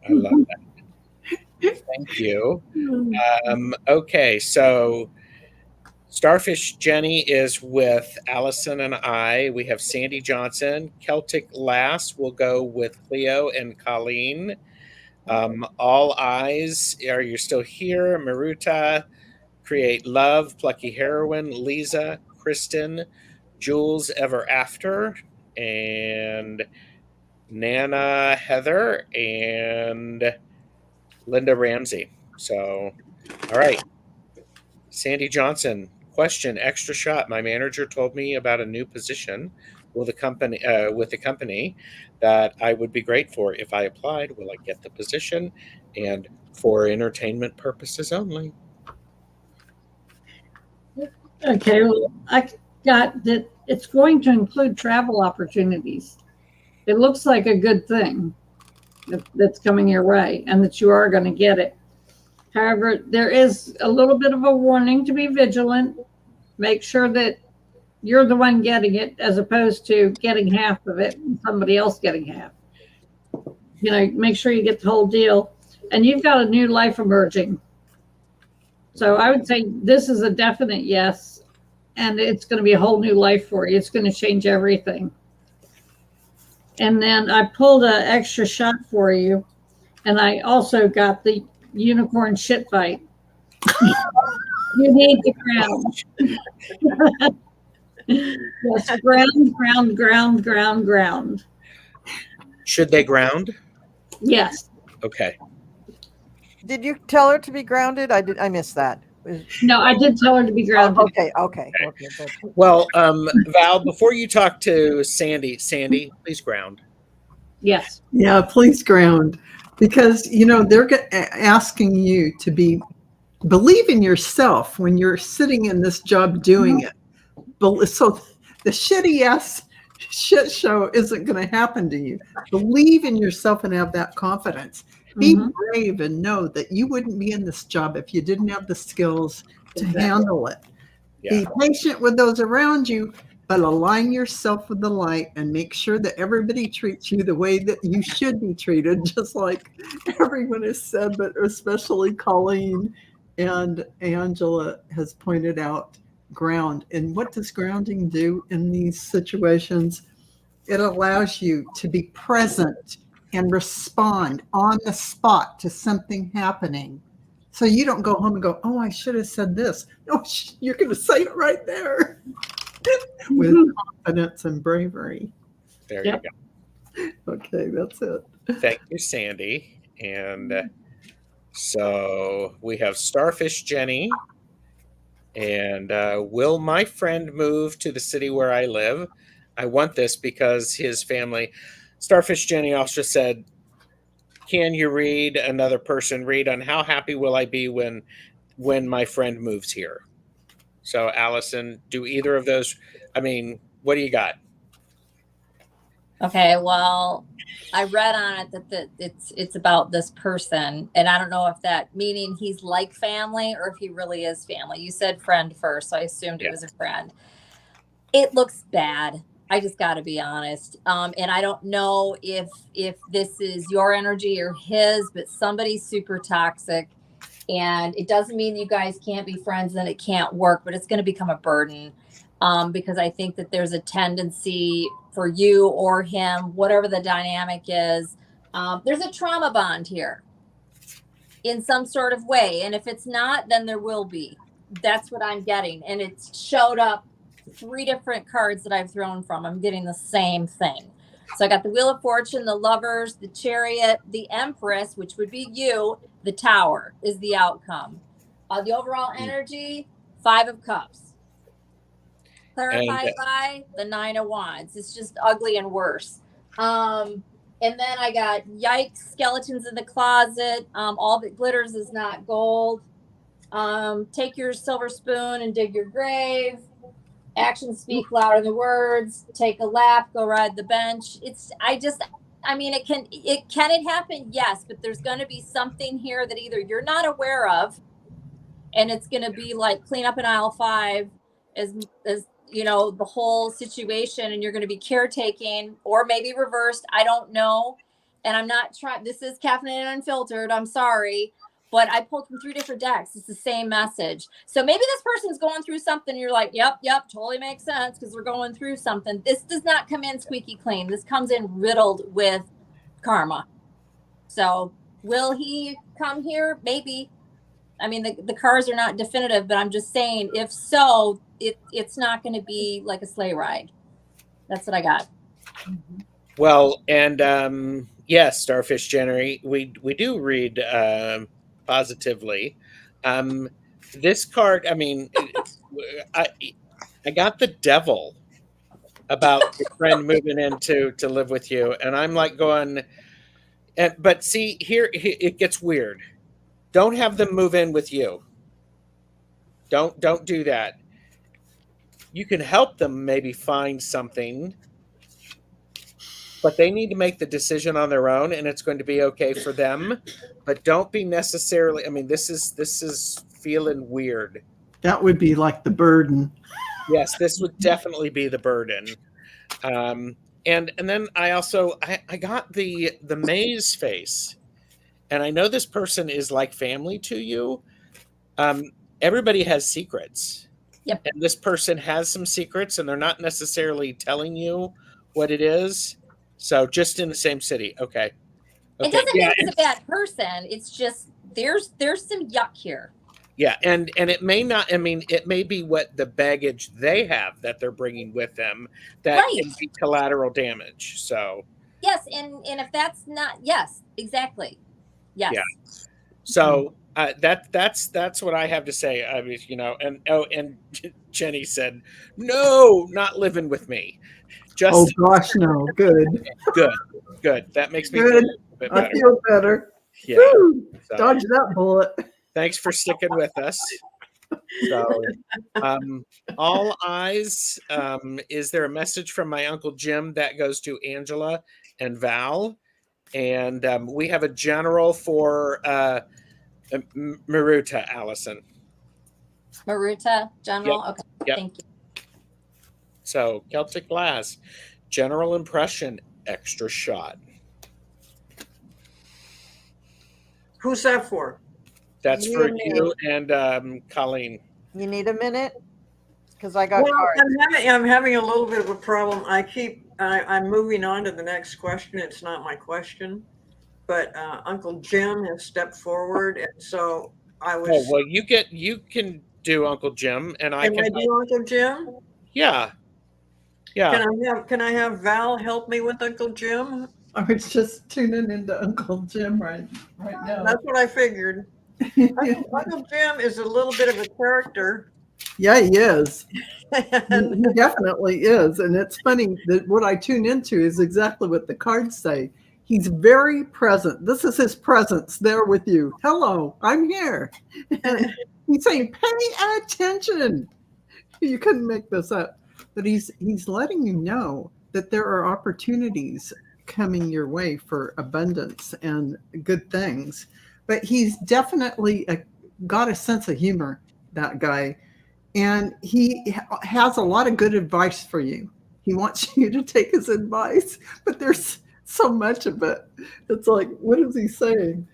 Speaker 1: I love that. Thank you. Okay, so Starfish Jenny is with Allyson and I. We have Sandy Johnson. Celtic Lass will go with Cleo and Colleen. All Eyes, are you still here? Maruta, Create Love, Plucky Heroine, Lisa, Kristen, Jules Ever After, and Nana Heather, and Linda Ramsey. So, all right. Sandy Johnson, question, extra shot. My manager told me about a new position with the company that I would be great for. If I applied, will I get the position? And for entertainment purposes only.
Speaker 3: Okay, well, I got that it's going to include travel opportunities. It looks like a good thing that's coming your way and that you are going to get it. However, there is a little bit of a warning to be vigilant. Make sure that you're the one getting it as opposed to getting half of it and somebody else getting half. You know, make sure you get the whole deal. And you've got a new life emerging. So I would say this is a definite yes. And it's going to be a whole new life for you. It's going to change everything. And then I pulled an extra shot for you. And I also got the unicorn shit fight. You need the ground. Yes, ground.
Speaker 1: Should they ground?
Speaker 3: Yes.
Speaker 1: Okay.
Speaker 5: Did you tell her to be grounded? I missed that.
Speaker 3: No, I did tell her to be grounded.
Speaker 5: Okay.
Speaker 1: Well, Val, before you talk to Sandy, please ground.
Speaker 3: Yes.
Speaker 2: Yeah, please ground, because they're asking you to believe in yourself when you're sitting in this job doing it. So the shitty ass shit show isn't going to happen to you. Believe in yourself and have that confidence. Be brave and know that you wouldn't be in this job if you didn't have the skills to handle it.
Speaker 1: Yeah.
Speaker 2: Be patient with those around you, but align yourself with the light and make sure that everybody treats you the way that you should be treated, just like everyone has said, but especially Colleen and Angela has pointed out. Ground. And what does grounding do in these situations? It allows you to be present and respond on the spot to something happening. So you don't go home and go, oh, I should have said this. No, you're going to say it right there with confidence and bravery.
Speaker 1: There you go.
Speaker 2: Okay, that's it.
Speaker 1: Thank you, Sandy. And so we have Starfish Jenny. And will my friend move to the city where I live? I want this because his family, Starfish Jenny also said, can you read another person read on how happy will I be when my friend moves here? So Allyson, do either of those, what do you got?
Speaker 4: Okay, well, I read on it that it's about this person, and I don't know if that meaning he's like family or if he really is family. You said friend first, so I assumed it was a friend. It looks bad. I just got to be honest. And I don't know if this is your energy or his, but somebody's super toxic, and it doesn't mean you guys can't be friends and it can't work, but it's going to become a burden. Because I think that there's a tendency for you or him, whatever the dynamic is, there's a trauma bond here in some sort of way. And if it's not, then there will be. That's what I'm getting. And it's showed up 3 different cards that I've thrown from. I'm getting the same thing. So I got the Wheel of Fortune, the Lovers, the Chariot, the Empress, which would be you, the Tower is the outcome. The overall energy, 5 of Cups. Clarified by the 9 of Wands. It's just ugly and worse. And then I got yikes, skeletons in the closet. All that glitters is not gold. Take your silver spoon and dig your grave. Actions speak louder than words. Take a lap, go ride the bench. It can happen? Yes, but there's going to be something here that either you're not aware of, and it's going to be like clean up in aisle 5 as the whole situation, and you're going to be caretaking, or maybe reversed. I don't know. And I'm not trying, this is caffeinated and unfiltered. I'm sorry, but I pulled from 3 different decks. It's the same message. So maybe this person's going through something. You're like, yep, totally makes sense because they're going through something. This does not come in squeaky clean. This comes in riddled with karma. So will he come here? Maybe. I mean, the cards are not definitive, but I'm just saying, if so, it's not going to be like a sleigh ride. That's what I got.
Speaker 1: Well, and yes, Starfish Jenny, we do read positively. This card, I mean, I got the devil about your friend moving in to live with you, and I'm like going, but see, here it gets weird. Don't have them move in with you. Don't do that. You can help them maybe find something, but they need to make the decision on their own, and it's going to be okay for them. But don't be necessarily. I mean, this is feeling weird.
Speaker 2: That would be like the burden.
Speaker 1: Yes, this would definitely be the burden. And then I also I got the maze face. And I know this person is like family to you. Everybody has secrets.
Speaker 4: Yep.
Speaker 1: And this person has some secrets, and they're not necessarily telling you what it is. So just in the same city. Okay.
Speaker 4: It doesn't mean it's a bad person. It's just there's some yuck here.
Speaker 1: Yeah, and it may not. I mean, it may be what the baggage they have that they're bringing with them that can be collateral damage. So
Speaker 4: yes, and if that's not, yes, exactly. Yes.
Speaker 1: Yeah. So that's what I have to say. I mean, and Jenny said, "No, not living with me." Just
Speaker 2: oh gosh, no. Good.
Speaker 1: Good. That makes me
Speaker 2: good.
Speaker 1: feel a bit better.
Speaker 2: I feel better.
Speaker 1: Yeah. So,
Speaker 2: dodge that bullet.
Speaker 1: Thanks for sticking with us. So, all eyes. Is there a message from my Uncle Jim that goes to Angela and Val? And we have a general for Maruta, Allyson.
Speaker 4: Maruta, general?
Speaker 1: Yep.
Speaker 4: Okay,
Speaker 1: Yep.
Speaker 4: Thank you.
Speaker 1: So, Celtic Glass, general impression, extra shot.
Speaker 6: Who's that for?
Speaker 1: That's for you and Colleen.
Speaker 5: You need a minute? Because I got
Speaker 6: Well,
Speaker 5: cards.
Speaker 6: I'm having a little bit of a problem. I'm moving on to the next question. It's not my question, but Uncle Jim has stepped forward, and so I was.
Speaker 1: Oh well, you can do Uncle Jim, and I can.
Speaker 6: I do Uncle Jim?
Speaker 1: Yeah. Yeah.
Speaker 6: Can I have Val help me with Uncle Jim?
Speaker 2: I was just tuning into Uncle Jim right now.
Speaker 6: That's what I figured. Uncle Jim is a little bit of a character.
Speaker 2: Yeah, he is. He definitely is. And it's funny that what I tune into is exactly what the cards say. He's very present. This is his presence there with you. Hello, I'm here. And he's saying, pay attention. You couldn't make this up. But he's letting you know that there are opportunities coming your way for abundance and good things. But he's definitely got a sense of humor, that guy. And he has a lot of good advice for you. He wants you to take his advice, but there's so much of it. It's like, what is he saying?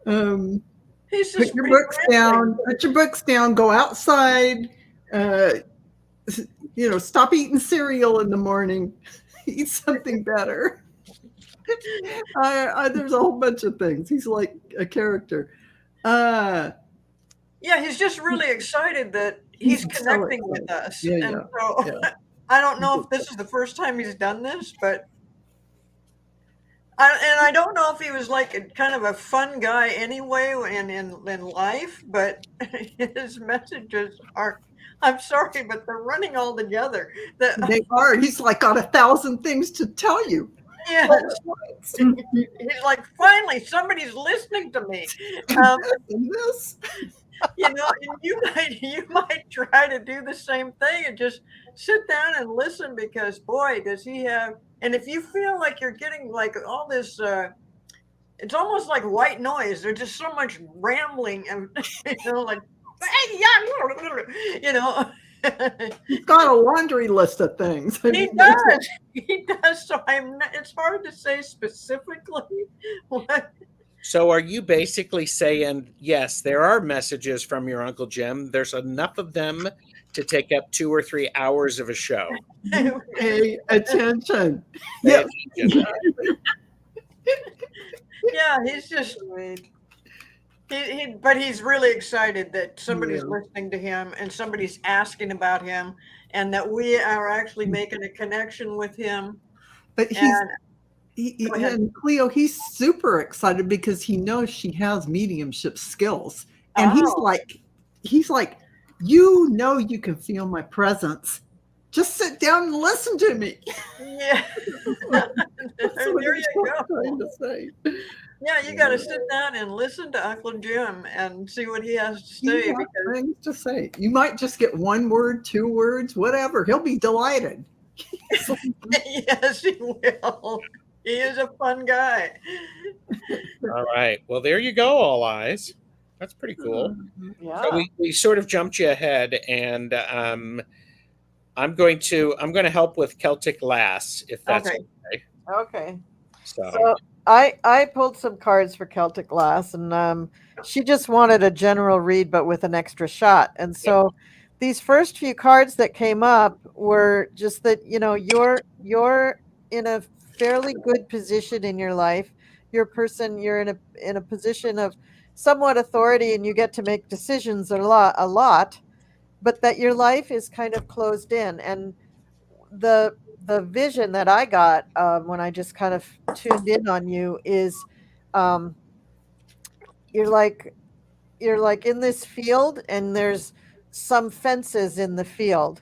Speaker 2: Put your books down. Put your books down. Go outside. Stop eating cereal in the morning. Eat something better. There's a whole bunch of things. He's like a character.
Speaker 6: Yeah, he's just really excited that he's connecting with us. So I don't know if this is the first time he's done this, but I don't know if he was like kind of a fun guy anyway in life, but his messages are, I'm sorry, but they're running all together.
Speaker 2: They are. He's like got 1,000 things to tell you.
Speaker 6: Yeah, he's like, finally, somebody's listening to me.
Speaker 2: This.
Speaker 6: And you might try to do the same thing and just sit down and listen, because boy, does he have. And if you feel like you're getting like all this, it's almost like white noise. There's just so much rambling and like,
Speaker 2: He's got a laundry list of things.
Speaker 6: He does. So it's hard to say specifically what
Speaker 1: So are you basically saying, yes, there are messages from your Uncle Jim. There's enough of them to take up 2 or 3 hours of a show.
Speaker 2: Pay attention.
Speaker 1: Pay
Speaker 2: Yes.
Speaker 1: attention.
Speaker 6: Yeah, he's just but he's really excited that somebody's
Speaker 2: Yeah.
Speaker 6: listening to him and somebody's asking about him and that we are actually making a connection with him.
Speaker 2: But he's
Speaker 6: And Go ahead.
Speaker 2: and Cleo, he's super excited because he knows she has mediumship skills. And
Speaker 6: Oh.
Speaker 2: he's like, you know, you can feel my presence. Just sit down and listen to me.
Speaker 6: Yeah.
Speaker 2: That's what
Speaker 6: There
Speaker 2: he's
Speaker 6: you go.
Speaker 2: trying to say.
Speaker 6: Yeah, you got to sit down and listen to Uncle Jim and see what he has to
Speaker 2: He
Speaker 6: say.
Speaker 2: has
Speaker 6: Because
Speaker 2: things to say. You might just get 1 word, 2 words, whatever. He'll be delighted.
Speaker 6: yes, he will. He is a fun guy.
Speaker 1: All right. Well, there you go, All Eyes. That's pretty cool.
Speaker 5: Yeah.
Speaker 1: So we sort of jumped you ahead, and I'm going to help with Celtic Lass, if that's
Speaker 6: Okay.
Speaker 1: okay.
Speaker 5: Okay.
Speaker 1: So
Speaker 5: So I pulled some cards for Celtic Glass, and she just wanted a general read, but with an extra shot. And so these first few cards that came up were just that, you know, you're in a fairly good position in your life. You're in a position of somewhat authority, and you get to make decisions a lot, but that your life is kind of closed in. And the vision that I got when I just kind of tuned in on you is um, you're like in this field, and there's some fences in the field,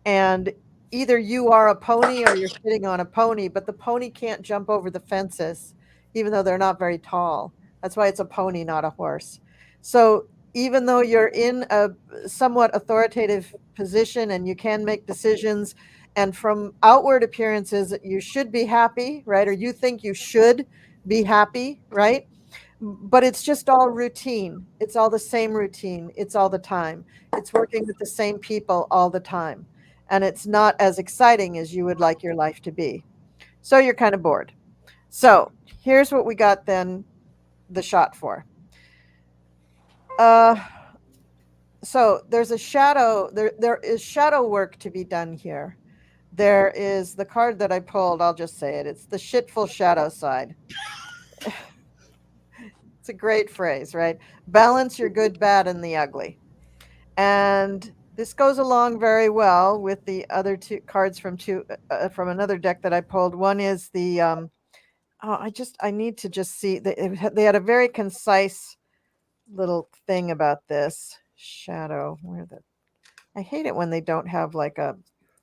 Speaker 5: and either you are a pony or you're sitting on a pony, but the pony can't jump over the fences, even though they're not very tall. That's why it's a pony, not a horse. So even though you're in a somewhat authoritative position and you can make decisions, and from outward appearances, you should be happy, right? Or you think you should be happy, right? But it's just all routine. It's all the same routine. It's all the time. It's working with the same people all the time. And it's not as exciting as you would like your life to be. So you're kind of bored. So here's what we got then the shot for. So there's a shadow, there is shadow work to be done here. There is the card that I pulled, I'll just say it. It's the shitful shadow side. It's a great phrase, right? Balance your good, bad, and the ugly. And this goes along very well with the other 2 cards from another deck that I pulled. One is the I need to just see they had a very concise little thing about this shadow. I hate it when they don't have like a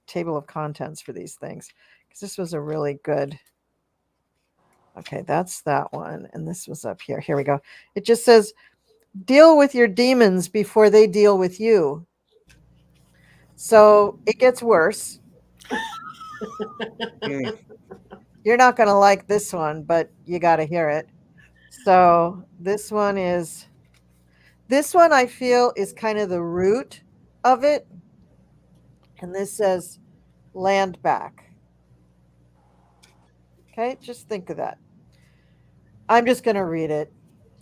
Speaker 5: table of contents for these things, because this was a really good. Okay, that's that one. And this was up here. Here we go. It just says, deal with your demons before they deal with you. So it gets worse. You're not going to like this one, but you got to hear it. So this one I feel is kind of the root of it. And this says land back. Okay, just think of that. I'm just going to read it,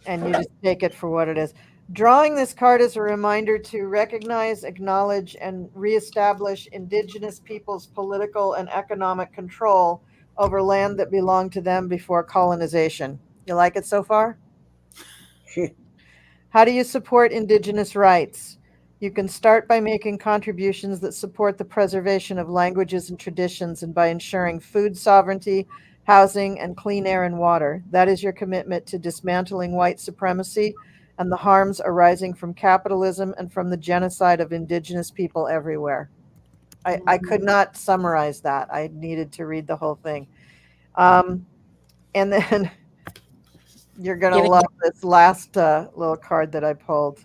Speaker 5: and you just take it for what it is. Drawing this card is a reminder to recognize, acknowledge, and reestablish Indigenous peoples' political and economic control over land that belonged to them before colonization. You like it so far? How do you support Indigenous rights? You can start by making contributions that support the preservation of languages and traditions, and by ensuring food sovereignty, housing, and clean air and water. That is your commitment to dismantling white supremacy and the harms arising from capitalism and from the genocide of Indigenous people everywhere. I could not summarize that. I needed to read the whole thing. And then you're going to love this last little card that I pulled.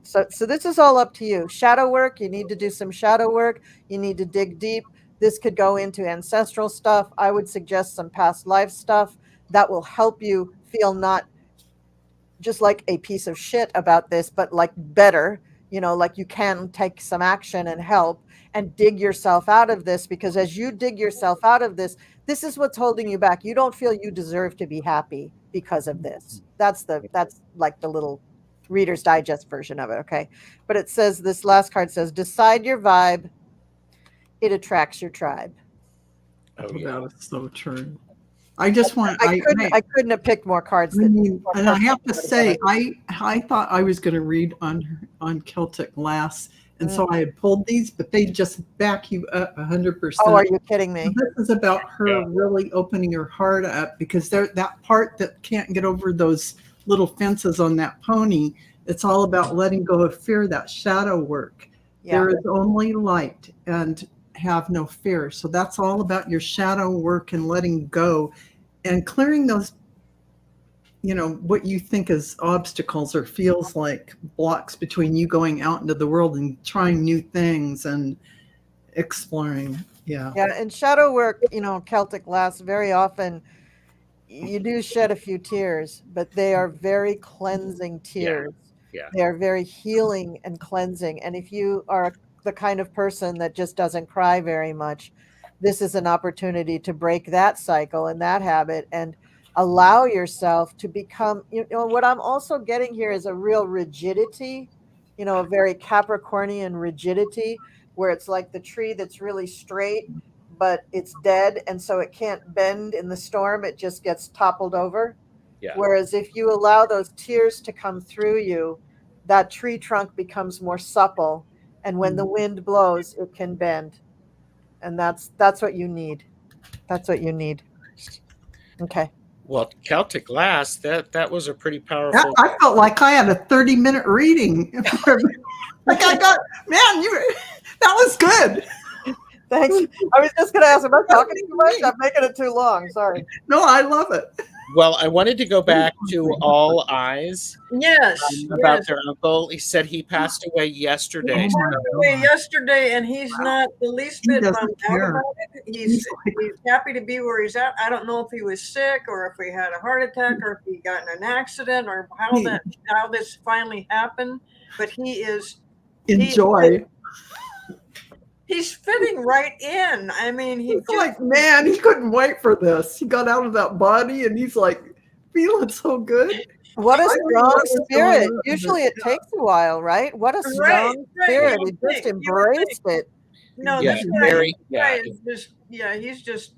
Speaker 5: So this is all up to you. Shadow work, you need to do some shadow work. You need to dig deep. This could go into ancestral stuff. I would suggest some past life stuff that will help you feel not just like a piece of shit about this, but like better. like you can take some action and help and dig yourself out of this, because as you dig yourself out of this, this is what's holding you back. You don't feel you deserve to be happy because of this. That's like the little Reader's Digest version of it. Okay. But it says, this last card says, decide your vibe. It attracts your tribe.
Speaker 1: Oh, yeah.
Speaker 2: That is so true. I just want.
Speaker 5: I couldn't have picked more cards.
Speaker 2: I mean, and I have to say, I thought I was going to read on Celtic Glass, and so I had pulled these, but they just back you up 100%.
Speaker 5: Oh, are you kidding me?
Speaker 2: This is about her really opening her heart up, because that part that can't get over those little fences on that pony. It's all about letting go of fear, that shadow work. Yeah. There is only light, and have no fear. So that's all about your shadow work and letting go and clearing those, what you think is obstacles or feels like blocks between you going out into the world and trying new things and exploring. Yeah.
Speaker 5: Yeah. And shadow work, Celtic Glass, very often you do shed a few tears, but they are very cleansing tears.
Speaker 1: Yeah.
Speaker 5: They are very healing and cleansing. And if you are the kind of person that just doesn't cry very much, this is an opportunity to break that cycle and that habit and allow yourself to become, what I'm also getting here is a real rigidity, a very Capricornian rigidity, where it's like the tree that's really straight, but it's dead. And so it can't bend in the storm. It just gets toppled over.
Speaker 1: Yeah.
Speaker 5: Whereas if you allow those tears to come through you, that tree trunk becomes more supple. And when the wind blows, it can bend. And that's what you need. That's what you need. Okay.
Speaker 1: Well, Celtic Glass, that was a pretty powerful.
Speaker 2: I felt like I had a 30-minute reading. Like that was good.
Speaker 5: Thanks. I was just going to ask, am I talking too much? I'm making it too long. Sorry.
Speaker 2: No, I love it.
Speaker 1: Well, I wanted to go back to All Eyes.
Speaker 6: Yes.
Speaker 1: About their uncle. He said he passed away yesterday.
Speaker 6: He passed away yesterday, and he's not the least bit bummed out about it. He's happy to be where he's at. I don't know if he was sick or if he had a heart attack or if he got in an accident or how this finally happened. But he is
Speaker 2: enjoy.
Speaker 6: He's fitting right in. I mean, he's
Speaker 2: like, man, he couldn't wait for this. He got out of that body and he's like feeling so good.
Speaker 5: What a strong spirit. Usually it takes a while, right? What a strong spirit. He just embraced it.
Speaker 6: No,
Speaker 1: yeah,
Speaker 6: he's just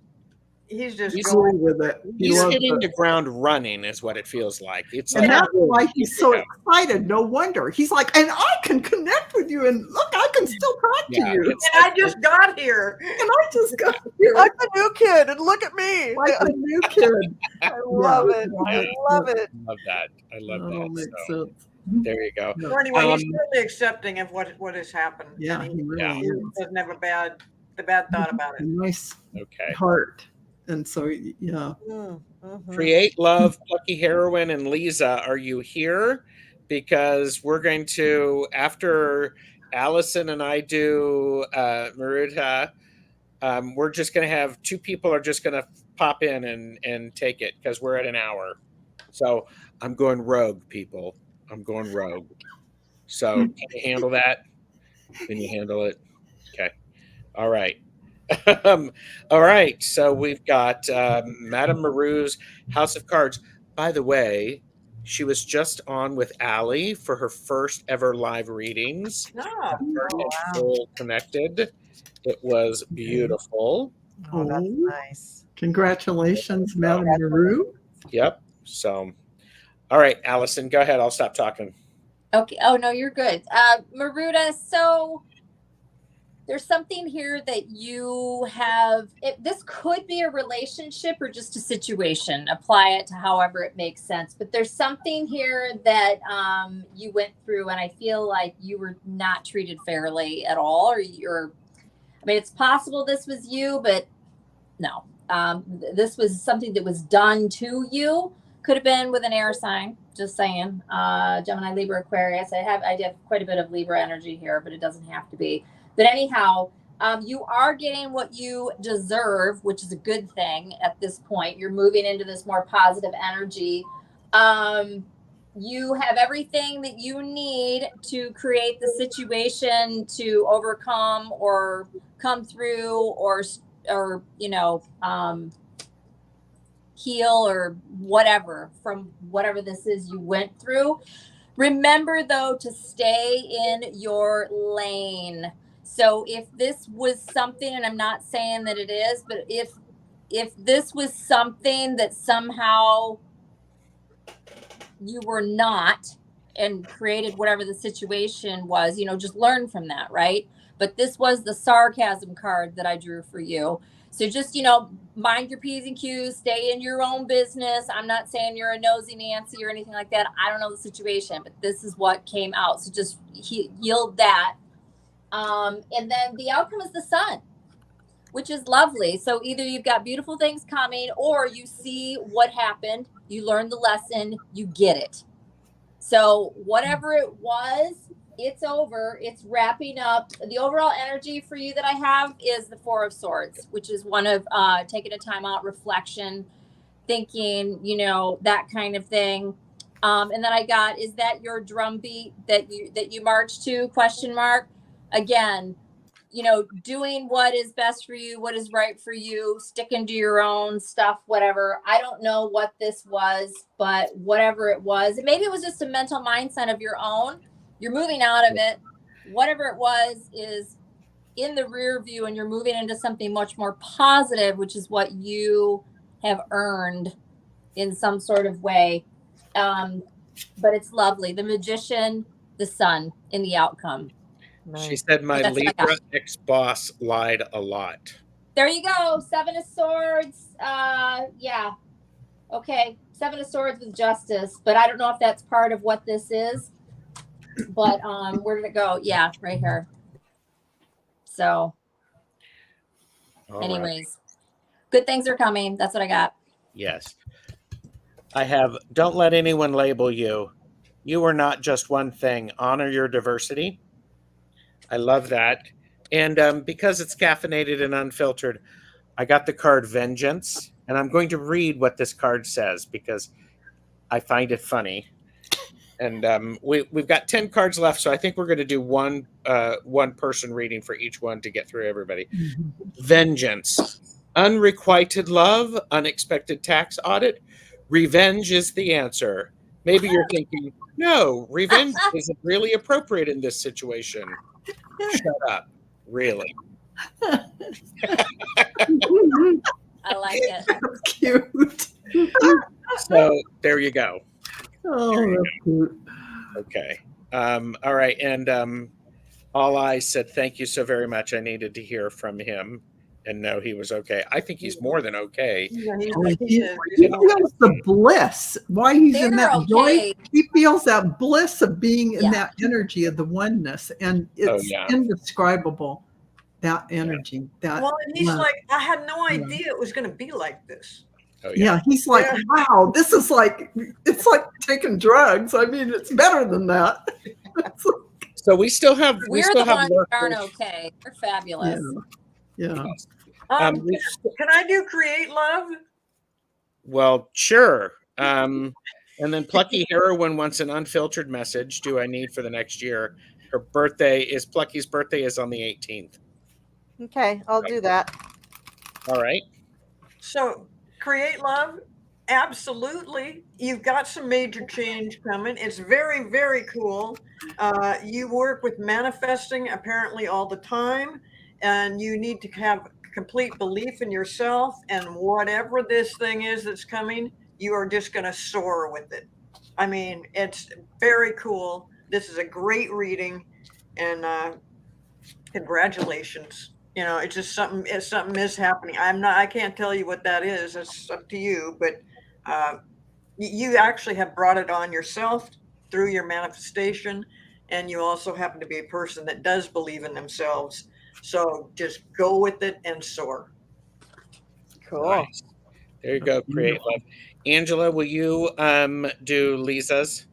Speaker 2: going with it.
Speaker 1: He's hitting the ground running is what it feels like. It's
Speaker 2: and that's why he's so excited. No wonder. He's like, and I can connect with you, and look, I can still talk to you.
Speaker 6: And I just got here.
Speaker 5: I'm the new kid, and look at me.
Speaker 2: Like the new kid.
Speaker 5: I love it. I love it.
Speaker 1: I love that. I love that.
Speaker 2: Makes sense.
Speaker 1: There you go.
Speaker 6: So anyway, he's really accepting of what has happened.
Speaker 2: Yeah, he really
Speaker 6: doesn't have the bad thought about it.
Speaker 2: Nice heart. And so, yeah.
Speaker 1: Create Love, Plucky Heroine, and Lisa, are you here? Because we're going to, after Allyson and I do Maruta, we're just going to have two people are just going to pop in and take it because we're at an hour. So I'm going rogue, people. I'm going rogue. So can you handle that? Can you handle it? Okay. All right. All right, so we've got Madame Maru's House of Cards. By the way, she was just on with Allie for her first ever live readings. Full connected. It was beautiful.
Speaker 5: Oh, that's nice.
Speaker 2: Congratulations, Madame Maru.
Speaker 1: Yep. So, all right, Allyson, go ahead. I'll stop talking.
Speaker 4: Okay. Oh, no, you're good. Maruta, so there's something here that you have. This could be a relationship or just a situation. Apply it to however it makes sense. But there's something here that you went through, and I feel like you were not treated fairly at all. I mean, it's possible this was you, but no. This was something that was done to you. Could have been with an air sign. Just saying. Gemini, Libra, Aquarius. I have quite a bit of Libra energy here, but it doesn't have to be. But anyhow, you are getting what you deserve, which is a good thing at this point. You're moving into this more positive energy. you have everything that you need to create the situation to overcome or come through or heal or whatever from whatever this is you went through. Remember though to stay in your lane. So if this was something, and I'm not saying that it is, but if this was something that somehow you were not and created whatever the situation was, just learn from that, right? But this was the sarcasm card that I drew for you. So just, mind your P's and Q's, stay in your own business. I'm not saying you're a nosy Nancy or anything like that. I don't know the situation, but this is what came out. So just yield that. And then the outcome is the sun, which is lovely. So either you've got beautiful things coming or you see what happened, you learn the lesson, you get it. So whatever it was, it's over. It's wrapping up. The overall energy for you that I have is the Four of Swords, which is one of taking a time out, reflection, thinking, that kind of thing. And then I got, is that your drum beat that you march to? ? Again, doing what is best for you, what is right for you, sticking to your own stuff, whatever. I don't know what this was, but whatever it was, maybe it was just a mental mindset of your own. You're moving out of it. Whatever it was is in the rear view and you're moving into something much more positive, which is what you have earned in some sort of way. But it's lovely. The Magician, the sun in the outcome.
Speaker 1: She said my Libra ex-boss lied a lot.
Speaker 4: There you go. 7 of Swords. Yeah. Okay. 7 of Swords with justice. But I don't know if that's part of what this is. But where did it go? Yeah, right here. So anyways, good things are coming. That's what I got.
Speaker 1: Yes. I have, don't let anyone label you. You are not just one thing. Honor your diversity. I love that. And because it's caffeinated and unfiltered, I got the card Vengeance. And I'm going to read what this card says because I find it funny. And we've got 10 cards left, so I think we're going to do one person reading for each one to get through everybody. Mm-hmm. Vengeance. Unrequited love, unexpected tax audit. Revenge is the answer. Maybe you're thinking, no, revenge isn't really appropriate in this situation. Shut up. Really.
Speaker 4: I like it.
Speaker 2: That's cute.
Speaker 1: So there you go.
Speaker 2: Oh, that's cute.
Speaker 1: Okay. All right. And All Eyes said, thank you so very much. I needed to hear from him and know he was okay. I think he's more than okay.
Speaker 2: Yeah, he feels the bliss. Why he's in that joy. He feels that bliss of being in that energy of the oneness. And it's indescribable, that energy. That
Speaker 6: and he's like, I had no idea it was going to be like this.
Speaker 1: Oh,
Speaker 2: yeah, he's like, wow, this is like, it's like taking drugs. I mean, it's better than that.
Speaker 1: So we still have,
Speaker 4: we're the ones that aren't okay. We're fabulous.
Speaker 2: Yeah.
Speaker 6: Can I do Create Love?
Speaker 1: Well, sure. And then Plucky Heroine wants an unfiltered message. Do I need for the next year? Plucky's birthday is on the 18th.
Speaker 5: Okay, I'll do that.
Speaker 1: All right.
Speaker 6: So Create Love, absolutely. You've got some major change coming. It's very, very cool. You work with manifesting apparently all the time, and you need to have complete belief in yourself, and whatever this thing is that's coming, you are just going to soar with it. I mean, it's very cool. This is a great reading, and congratulations. It's just something is happening. I can't tell you what that is. It's up to you, but you actually have brought it on yourself through your manifestation. And you also happen to be a person that does believe in themselves. So just go with it and soar.
Speaker 5: Cool.
Speaker 1: Nice. There you go. Create Love. Angela, will you do Lisa's?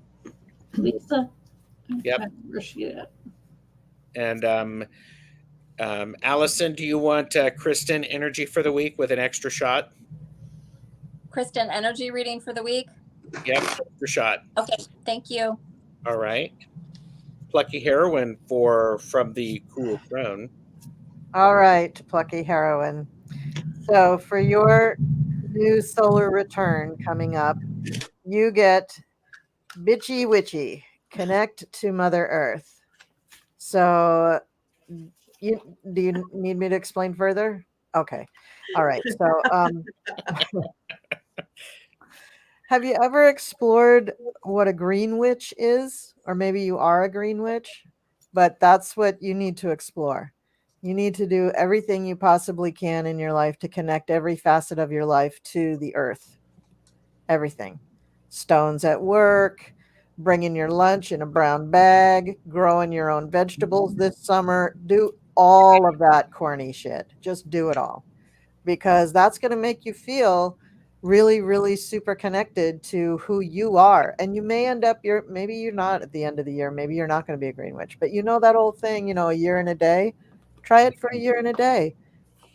Speaker 3: Lisa.
Speaker 1: Yep. And Allyson, do you want Kristen energy for the week with an extra shot?
Speaker 4: Kristen, energy reading for the week?
Speaker 1: Yep, extra shot.
Speaker 4: Okay, thank you.
Speaker 1: All right. Plucky heroine from the Cool Crown.
Speaker 5: All right, Plucky Heroine. So for your new solar return coming up, you get Bitchy Witchy, connect to Mother Earth. So do you need me to explain further? Okay. All right. So have you ever explored what a green witch is? Or maybe you are a green witch, but that's what you need to explore. You need to do everything you possibly can in your life to connect every facet of your life to the earth. Everything. Stones at work, bringing your lunch in a brown bag, growing your own vegetables this summer. Do all of that corny shit. Just do it all, because that's going to make you feel really, really super connected to who you are. And you may end up, maybe you're not at the end of the year. Maybe you're not going to be a green witch, but you know that old thing, a year and a day. Try it for a year and a day.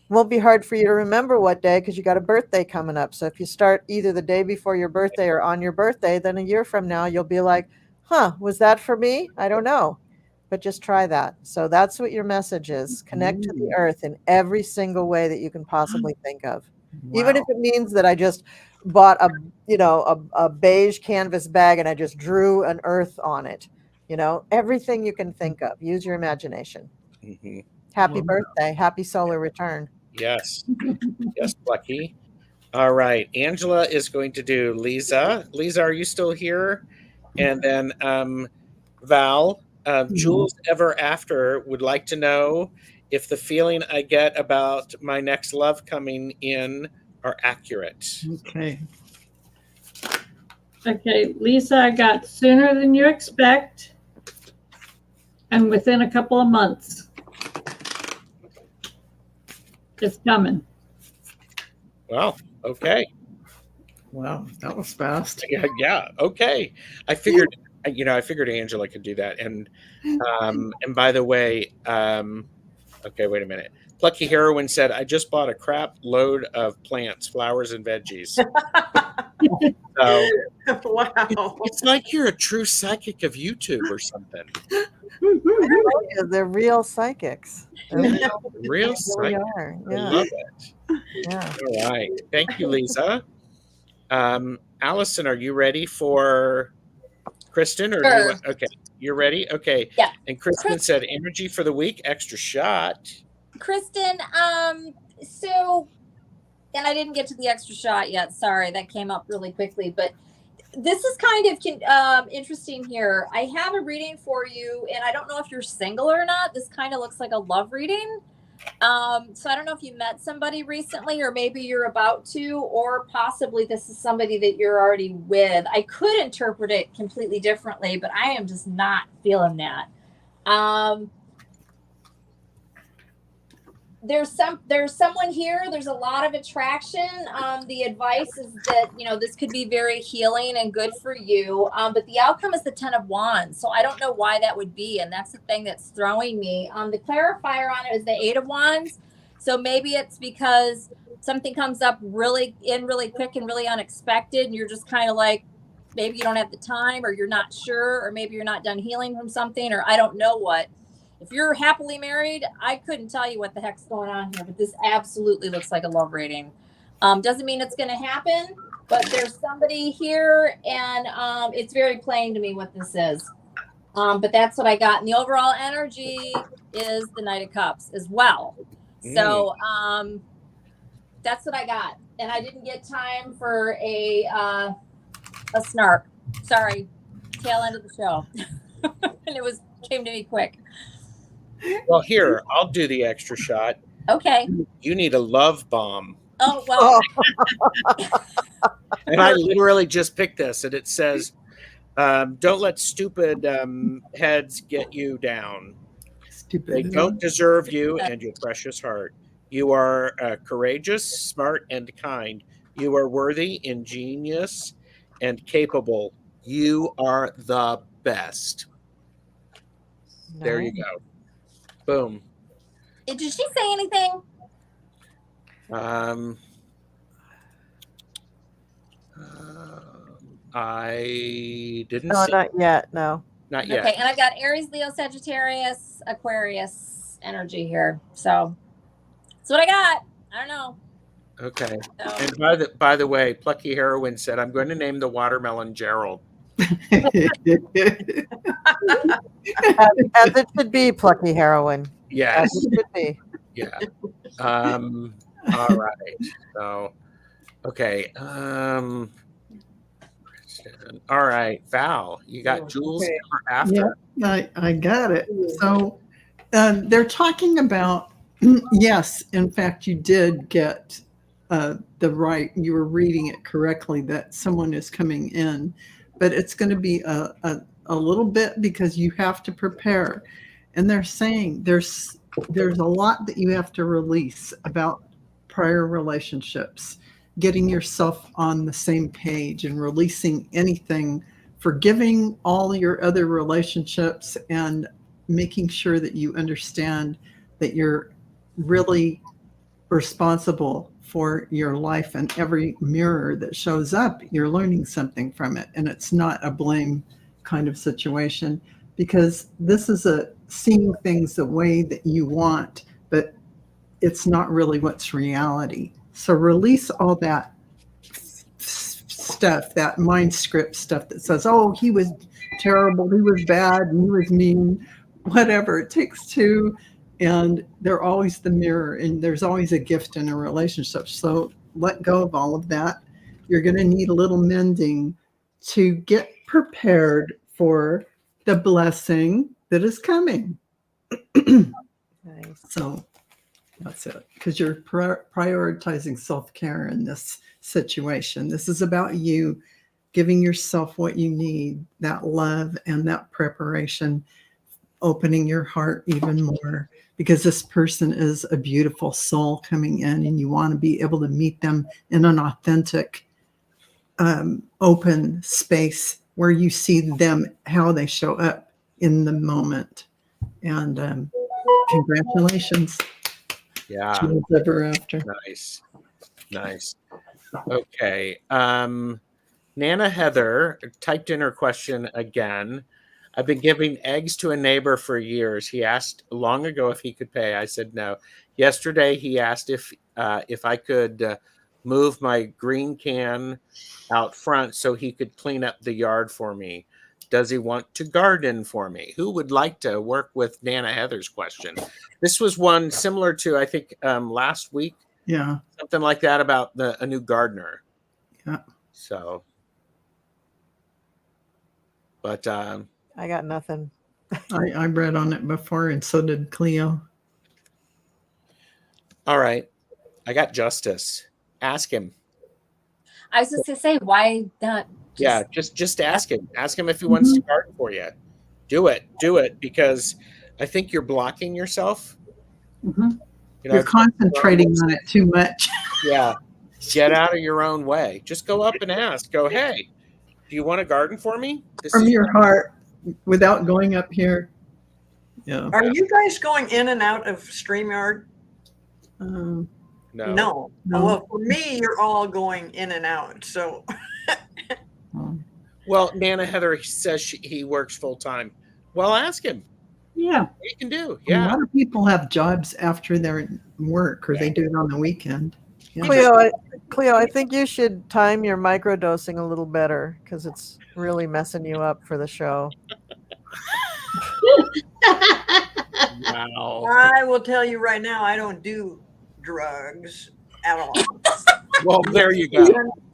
Speaker 5: Won't be hard for you to remember what day, because you got a birthday coming up. So if you start either the day before your birthday or on your birthday, then a year from now you'll be like, was that for me? I don't know. But just try that. So that's what your message is. Connect to the earth in every single way that you can possibly think of. Even if it means that I just bought a beige canvas bag and I just drew an earth on it. Everything you can think of. Use your imagination.
Speaker 1: Mm-hmm.
Speaker 5: Happy birthday. Happy solar return.
Speaker 1: Yes. Yes, Plucky. All right. Angela is going to do Lisa. Lisa, are you still here? And then Val, Jules Ever After would like to know if the feeling I get about my next love coming in are accurate.
Speaker 2: Okay.
Speaker 3: Okay, Lisa, I got sooner than you expect and within a couple of months. It's coming.
Speaker 1: Well, okay.
Speaker 2: Wow, that was fast.
Speaker 1: Yeah. Okay. I figured Angela could do that. And by the way, okay, wait a minute. Plucky Heroine said, I just bought a crap load of plants, flowers, and veggies. So
Speaker 6: Wow.
Speaker 1: it's like you're a true psychic of YouTube or something.
Speaker 5: They're real psychics. They're
Speaker 1: Real
Speaker 5: they
Speaker 1: psychic.
Speaker 5: really are.
Speaker 1: I
Speaker 5: Yeah.
Speaker 1: love it.
Speaker 5: Yeah.
Speaker 1: All right. Thank you, Lisa. Allyson, are you ready for Kristen? Or do you want, okay, you're ready? Okay.
Speaker 4: Yeah.
Speaker 1: And Kristen said energy for the week, extra shot.
Speaker 4: Kristen, so, and I didn't get to the extra shot yet. Sorry, that came up really quickly, but this is kind of interesting here. I have a reading for you, and I don't know if you're single or not. This kind of looks like a love reading. So I don't know if you met somebody recently, or maybe you're about to, or possibly this is somebody that you're already with. I could interpret it completely differently, but I am just not feeling that. There's someone here. There's a lot of attraction. The advice is that, this could be very healing and good for you. But the outcome is the 10 of Wands. So I don't know why that would be. And that's the thing that's throwing me. The clarifier on it is the 8 of Wands. So maybe it's because something comes up really quick and really unexpected. And you're just kind of like, maybe you don't have the time, or you're not sure, or maybe you're not done healing from something, or I don't know what. If you're happily married, I couldn't tell you what the heck's going on here, but this absolutely looks like a love reading. Doesn't mean it's going to happen, but there's somebody here, and it's very plain to me what this is. But that's what I got. And the overall energy is the Knight of Cups as well. So that's what I got. And I didn't get time for a snark. Sorry, tail end of the show. And it came to me quick.
Speaker 1: Well, here, I'll do the extra shot.
Speaker 4: Okay.
Speaker 1: You need a love bomb.
Speaker 4: Oh, well.
Speaker 1: And I literally just picked this, and it says, don't let stupid heads get you down. They don't deserve you and your precious heart. You are courageous, smart, and kind. You are worthy, ingenious, and capable. You are the best. Nice. There you go. Boom.
Speaker 4: Did she say anything?
Speaker 1: I didn't
Speaker 5: No,
Speaker 1: see.
Speaker 5: not yet. No.
Speaker 1: Not yet.
Speaker 4: Okay, and I've got Aries, Leo, Sagittarius, Aquarius energy here. So that's what I got. I don't know.
Speaker 1: Okay.
Speaker 4: So,
Speaker 1: And by the way, Plucky Heroine said, I'm going to name the watermelon Gerald.
Speaker 5: As it should be, Plucky Heroine.
Speaker 1: Yes.
Speaker 5: As it should be.
Speaker 1: Yeah. All right. So, okay. All right, Val, you got Jules
Speaker 2: Okay.
Speaker 1: ever after?
Speaker 2: Yeah, I got it. So they're talking about, yes, in fact, you did get you were reading it correctly, that someone is coming in, but it's going to be a little bit because you have to prepare. And they're saying there's a lot that you have to release about prior relationships, getting yourself on the same page and releasing anything, forgiving all your other relationships, and making sure that you understand that you're really responsible for your life, and every mirror that shows up, you're learning something from it. And it's not a blame kind of situation, because this is a seeing things the way that you want, but it's not really what's reality. So release all that stuff, that mind script stuff that says, oh, he was terrible, he was bad, and he was mean, whatever. It takes two, and they're always the mirror, and there's always a gift in a relationship. So let go of all of that. You're going to need a little mending to get prepared for the blessing that is coming.
Speaker 5: Nice.
Speaker 2: So that's it, because you're prioritizing self-care in this situation. This is about you giving yourself what you need, that love and that preparation, opening your heart even more, because this person is a beautiful soul coming in, and you want to be able to meet them in an authentic, open space where you see them, how they show up in the moment. And congratulations.
Speaker 1: Yeah.
Speaker 2: Jules ever after.
Speaker 1: Nice. Okay. Nana Heather typed in her question again. I've been giving eggs to a neighbor for years. He asked long ago if he could pay. I said no. Yesterday, he asked if I could move my green can out front so he could clean up the yard for me. Does he want to garden for me? Who would like to work with Nana Heather's question? This was one similar to, I think, last week.
Speaker 2: Yeah.
Speaker 1: Something like that about a new gardener.
Speaker 2: Yeah.
Speaker 1: So, but
Speaker 5: I got nothing.
Speaker 2: I read on it before, and so did Cleo.
Speaker 1: All right. I got Justice. Ask him.
Speaker 4: I was just going to say, why not?
Speaker 1: Just ask him. Ask him if he wants to garden for you. Do it, because I think you're blocking yourself.
Speaker 2: Mm-hmm. You're concentrating on it too much.
Speaker 1: Yeah. Get out of your own way. Just go up and ask. Go, hey, do you want to garden for me?
Speaker 2: From your heart, without going up here. Yeah.
Speaker 6: Are you guys going in and out of StreamYard?
Speaker 1: No.
Speaker 6: Well, for me, you're all going in and out. So.
Speaker 1: Well, Nana Heather says he works full time. Well, ask him.
Speaker 3: Yeah.
Speaker 1: What you can do. Yeah.
Speaker 2: A lot of people have jobs after their work, or they do it on the weekend.
Speaker 5: Yeah. Cleo, I think you should time your microdosing a little better, because it's really messing you up for the show.
Speaker 1: Wow.
Speaker 6: I will tell you right now, I don't do drugs at all.
Speaker 1: Well, there you go.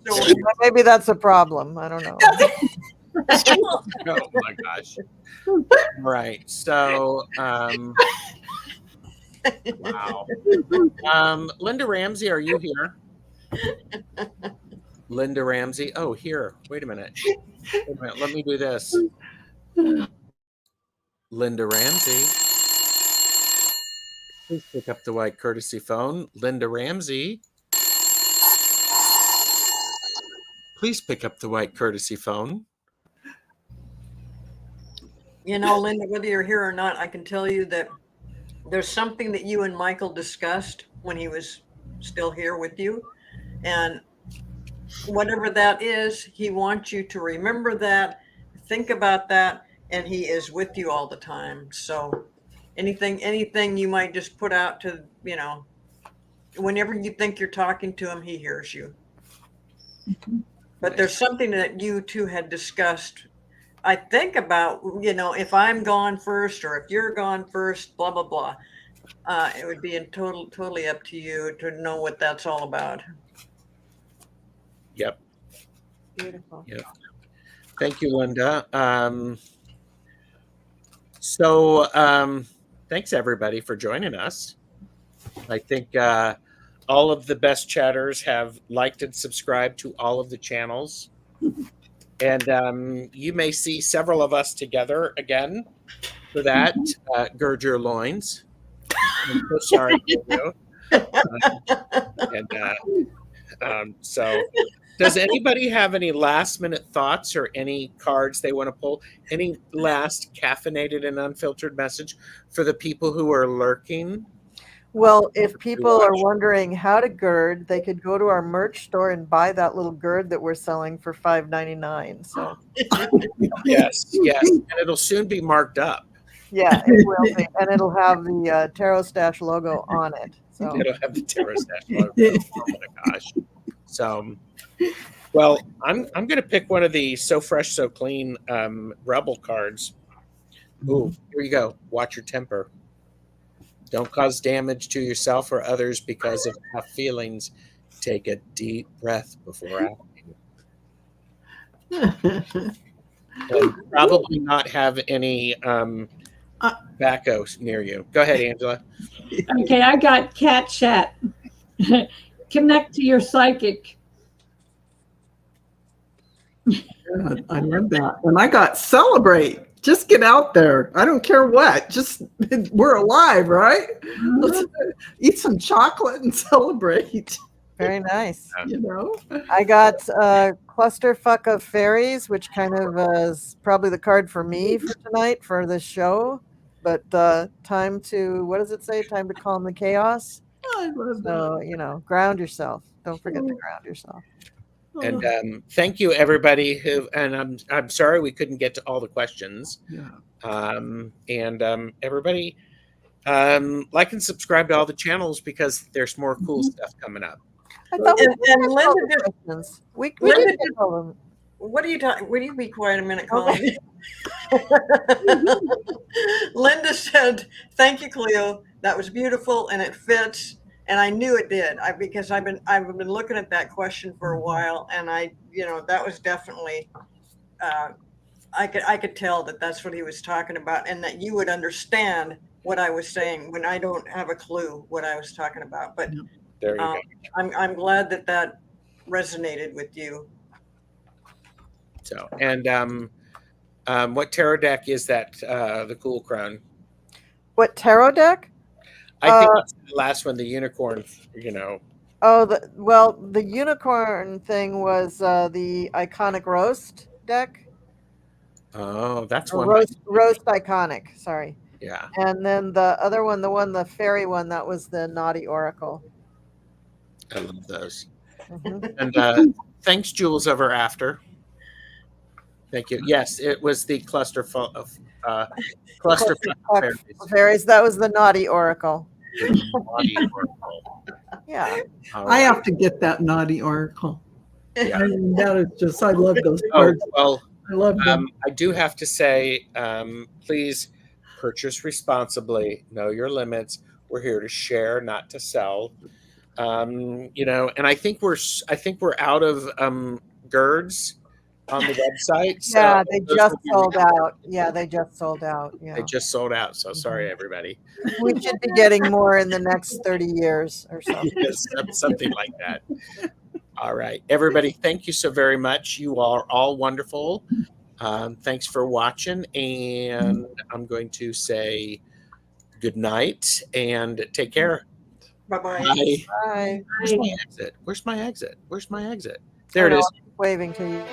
Speaker 6: So,
Speaker 5: maybe that's a problem. I don't know.
Speaker 1: Oh my gosh. All right. So, wow. Linda Ramsey, are you here? Linda Ramsey. Oh, here. Wait a minute. Let me do this. Linda Ramsey. Please pick up the white courtesy phone. Linda Ramsey. Please pick up the white courtesy phone.
Speaker 6: you know, Linda, whether you're here or not, I can tell you that there's something that you and Michael discussed when he was still here with you. And whatever that is, he wants you to remember that, think about that, and he is with you all the time. So anything you might just put out to, whenever you think you're talking to him, he hears you. But there's something that you two had discussed, I think, about, if I'm gone first or if you're gone first, blah, blah, blah. It would be totally up to you to know what that's all about.
Speaker 1: Yep.
Speaker 5: Beautiful.
Speaker 1: Yep. Thank you, Linda. So thanks everybody for joining us. I think all of the best chatters have liked and subscribed to all of the channels. And you may see several of us together again. For that, gird your loins. I'm so sorry for you. So does anybody have any last minute thoughts or any cards they want to pull? Any last caffeinated and unfiltered message for the people who are lurking?
Speaker 5: Well, if people are wondering how to gird, they could go to our merch store and buy that little gird that we're selling for $5.99. So
Speaker 1: yes, and it'll soon be marked up.
Speaker 5: Yeah, it will be, and it'll have the Tarot Stash logo on it. So
Speaker 1: it'll have the Tarot Stash logo. Oh my gosh! So, well, I'm going to pick one of the So Fresh, So Clean Rebel cards. Ooh, here you go. Watch your temper. Don't cause damage to yourself or others because of tough feelings. Take a deep breath before acting. And probably not have any tobacco near you. Go ahead, Angela.
Speaker 3: Okay, I got cat chat. Connect to your psychic.
Speaker 2: God, I love that. And I got celebrate. Just get out there. I don't care what. Just we're alive, right? Let's eat some chocolate and celebrate.
Speaker 5: very nice.
Speaker 2: I
Speaker 5: got a clusterfuck of fairies, which kind of is probably the card for me for tonight for this show. But time to, what does it say? Time to calm the chaos.
Speaker 2: I love that.
Speaker 5: So, ground yourself. Don't forget to ground yourself.
Speaker 1: And thank you, everybody and I'm sorry we couldn't get to all the questions. And everybody like and subscribe to all the channels because there's more cool stuff coming up.
Speaker 5: I thought we did all of them.
Speaker 6: What are you talking? Would you be quiet a minute, Colleen? Linda said, "Thank you, Cleo. That was beautiful and it fits." And I knew it did because I've been looking at that question for a while, and that was definitely I could tell that that's what he was talking about, and that you would understand what I was saying when I don't have a clue what I was talking about. But
Speaker 1: there you go.
Speaker 6: I'm glad that resonated with you.
Speaker 1: So and what tarot deck is that? The Cool Crown.
Speaker 5: What tarot deck?
Speaker 1: I think it's the last one, the unicorn,
Speaker 5: Oh, the unicorn thing was the Iconic Roast deck.
Speaker 1: Oh, that's one.
Speaker 5: Roast Iconic, sorry.
Speaker 1: Yeah.
Speaker 5: And then the other one, the fairy one, that was the Naughty Oracle.
Speaker 1: I love those.
Speaker 5: Mm-hmm.
Speaker 1: And thanks, Jules Ever After. Thank you. Yes, it was the cluster
Speaker 5: fairies. That was the Naughty Oracle. Yeah.
Speaker 2: I have to get that Naughty Oracle.
Speaker 1: Yeah.
Speaker 2: That is just, I love those cards.
Speaker 1: Well,
Speaker 2: I love them.
Speaker 1: I do have to say, please purchase responsibly. Know your limits. We're here to share, not to sell. And I think we're out of girds on the website. So
Speaker 5: yeah, they just sold out. Yeah, they just sold out. Yeah.
Speaker 1: They just sold out. So sorry, everybody.
Speaker 5: We should be getting more in the next 30 years or so.
Speaker 1: Something like that. All right, everybody. Thank you so very much. You are all wonderful. Thanks for watching. And I'm going to say good night and take care.
Speaker 6: Bye-bye.
Speaker 5: Bye.
Speaker 1: Where's my exit? Where's my exit? Where's my exit? There it is.
Speaker 5: Waving to you.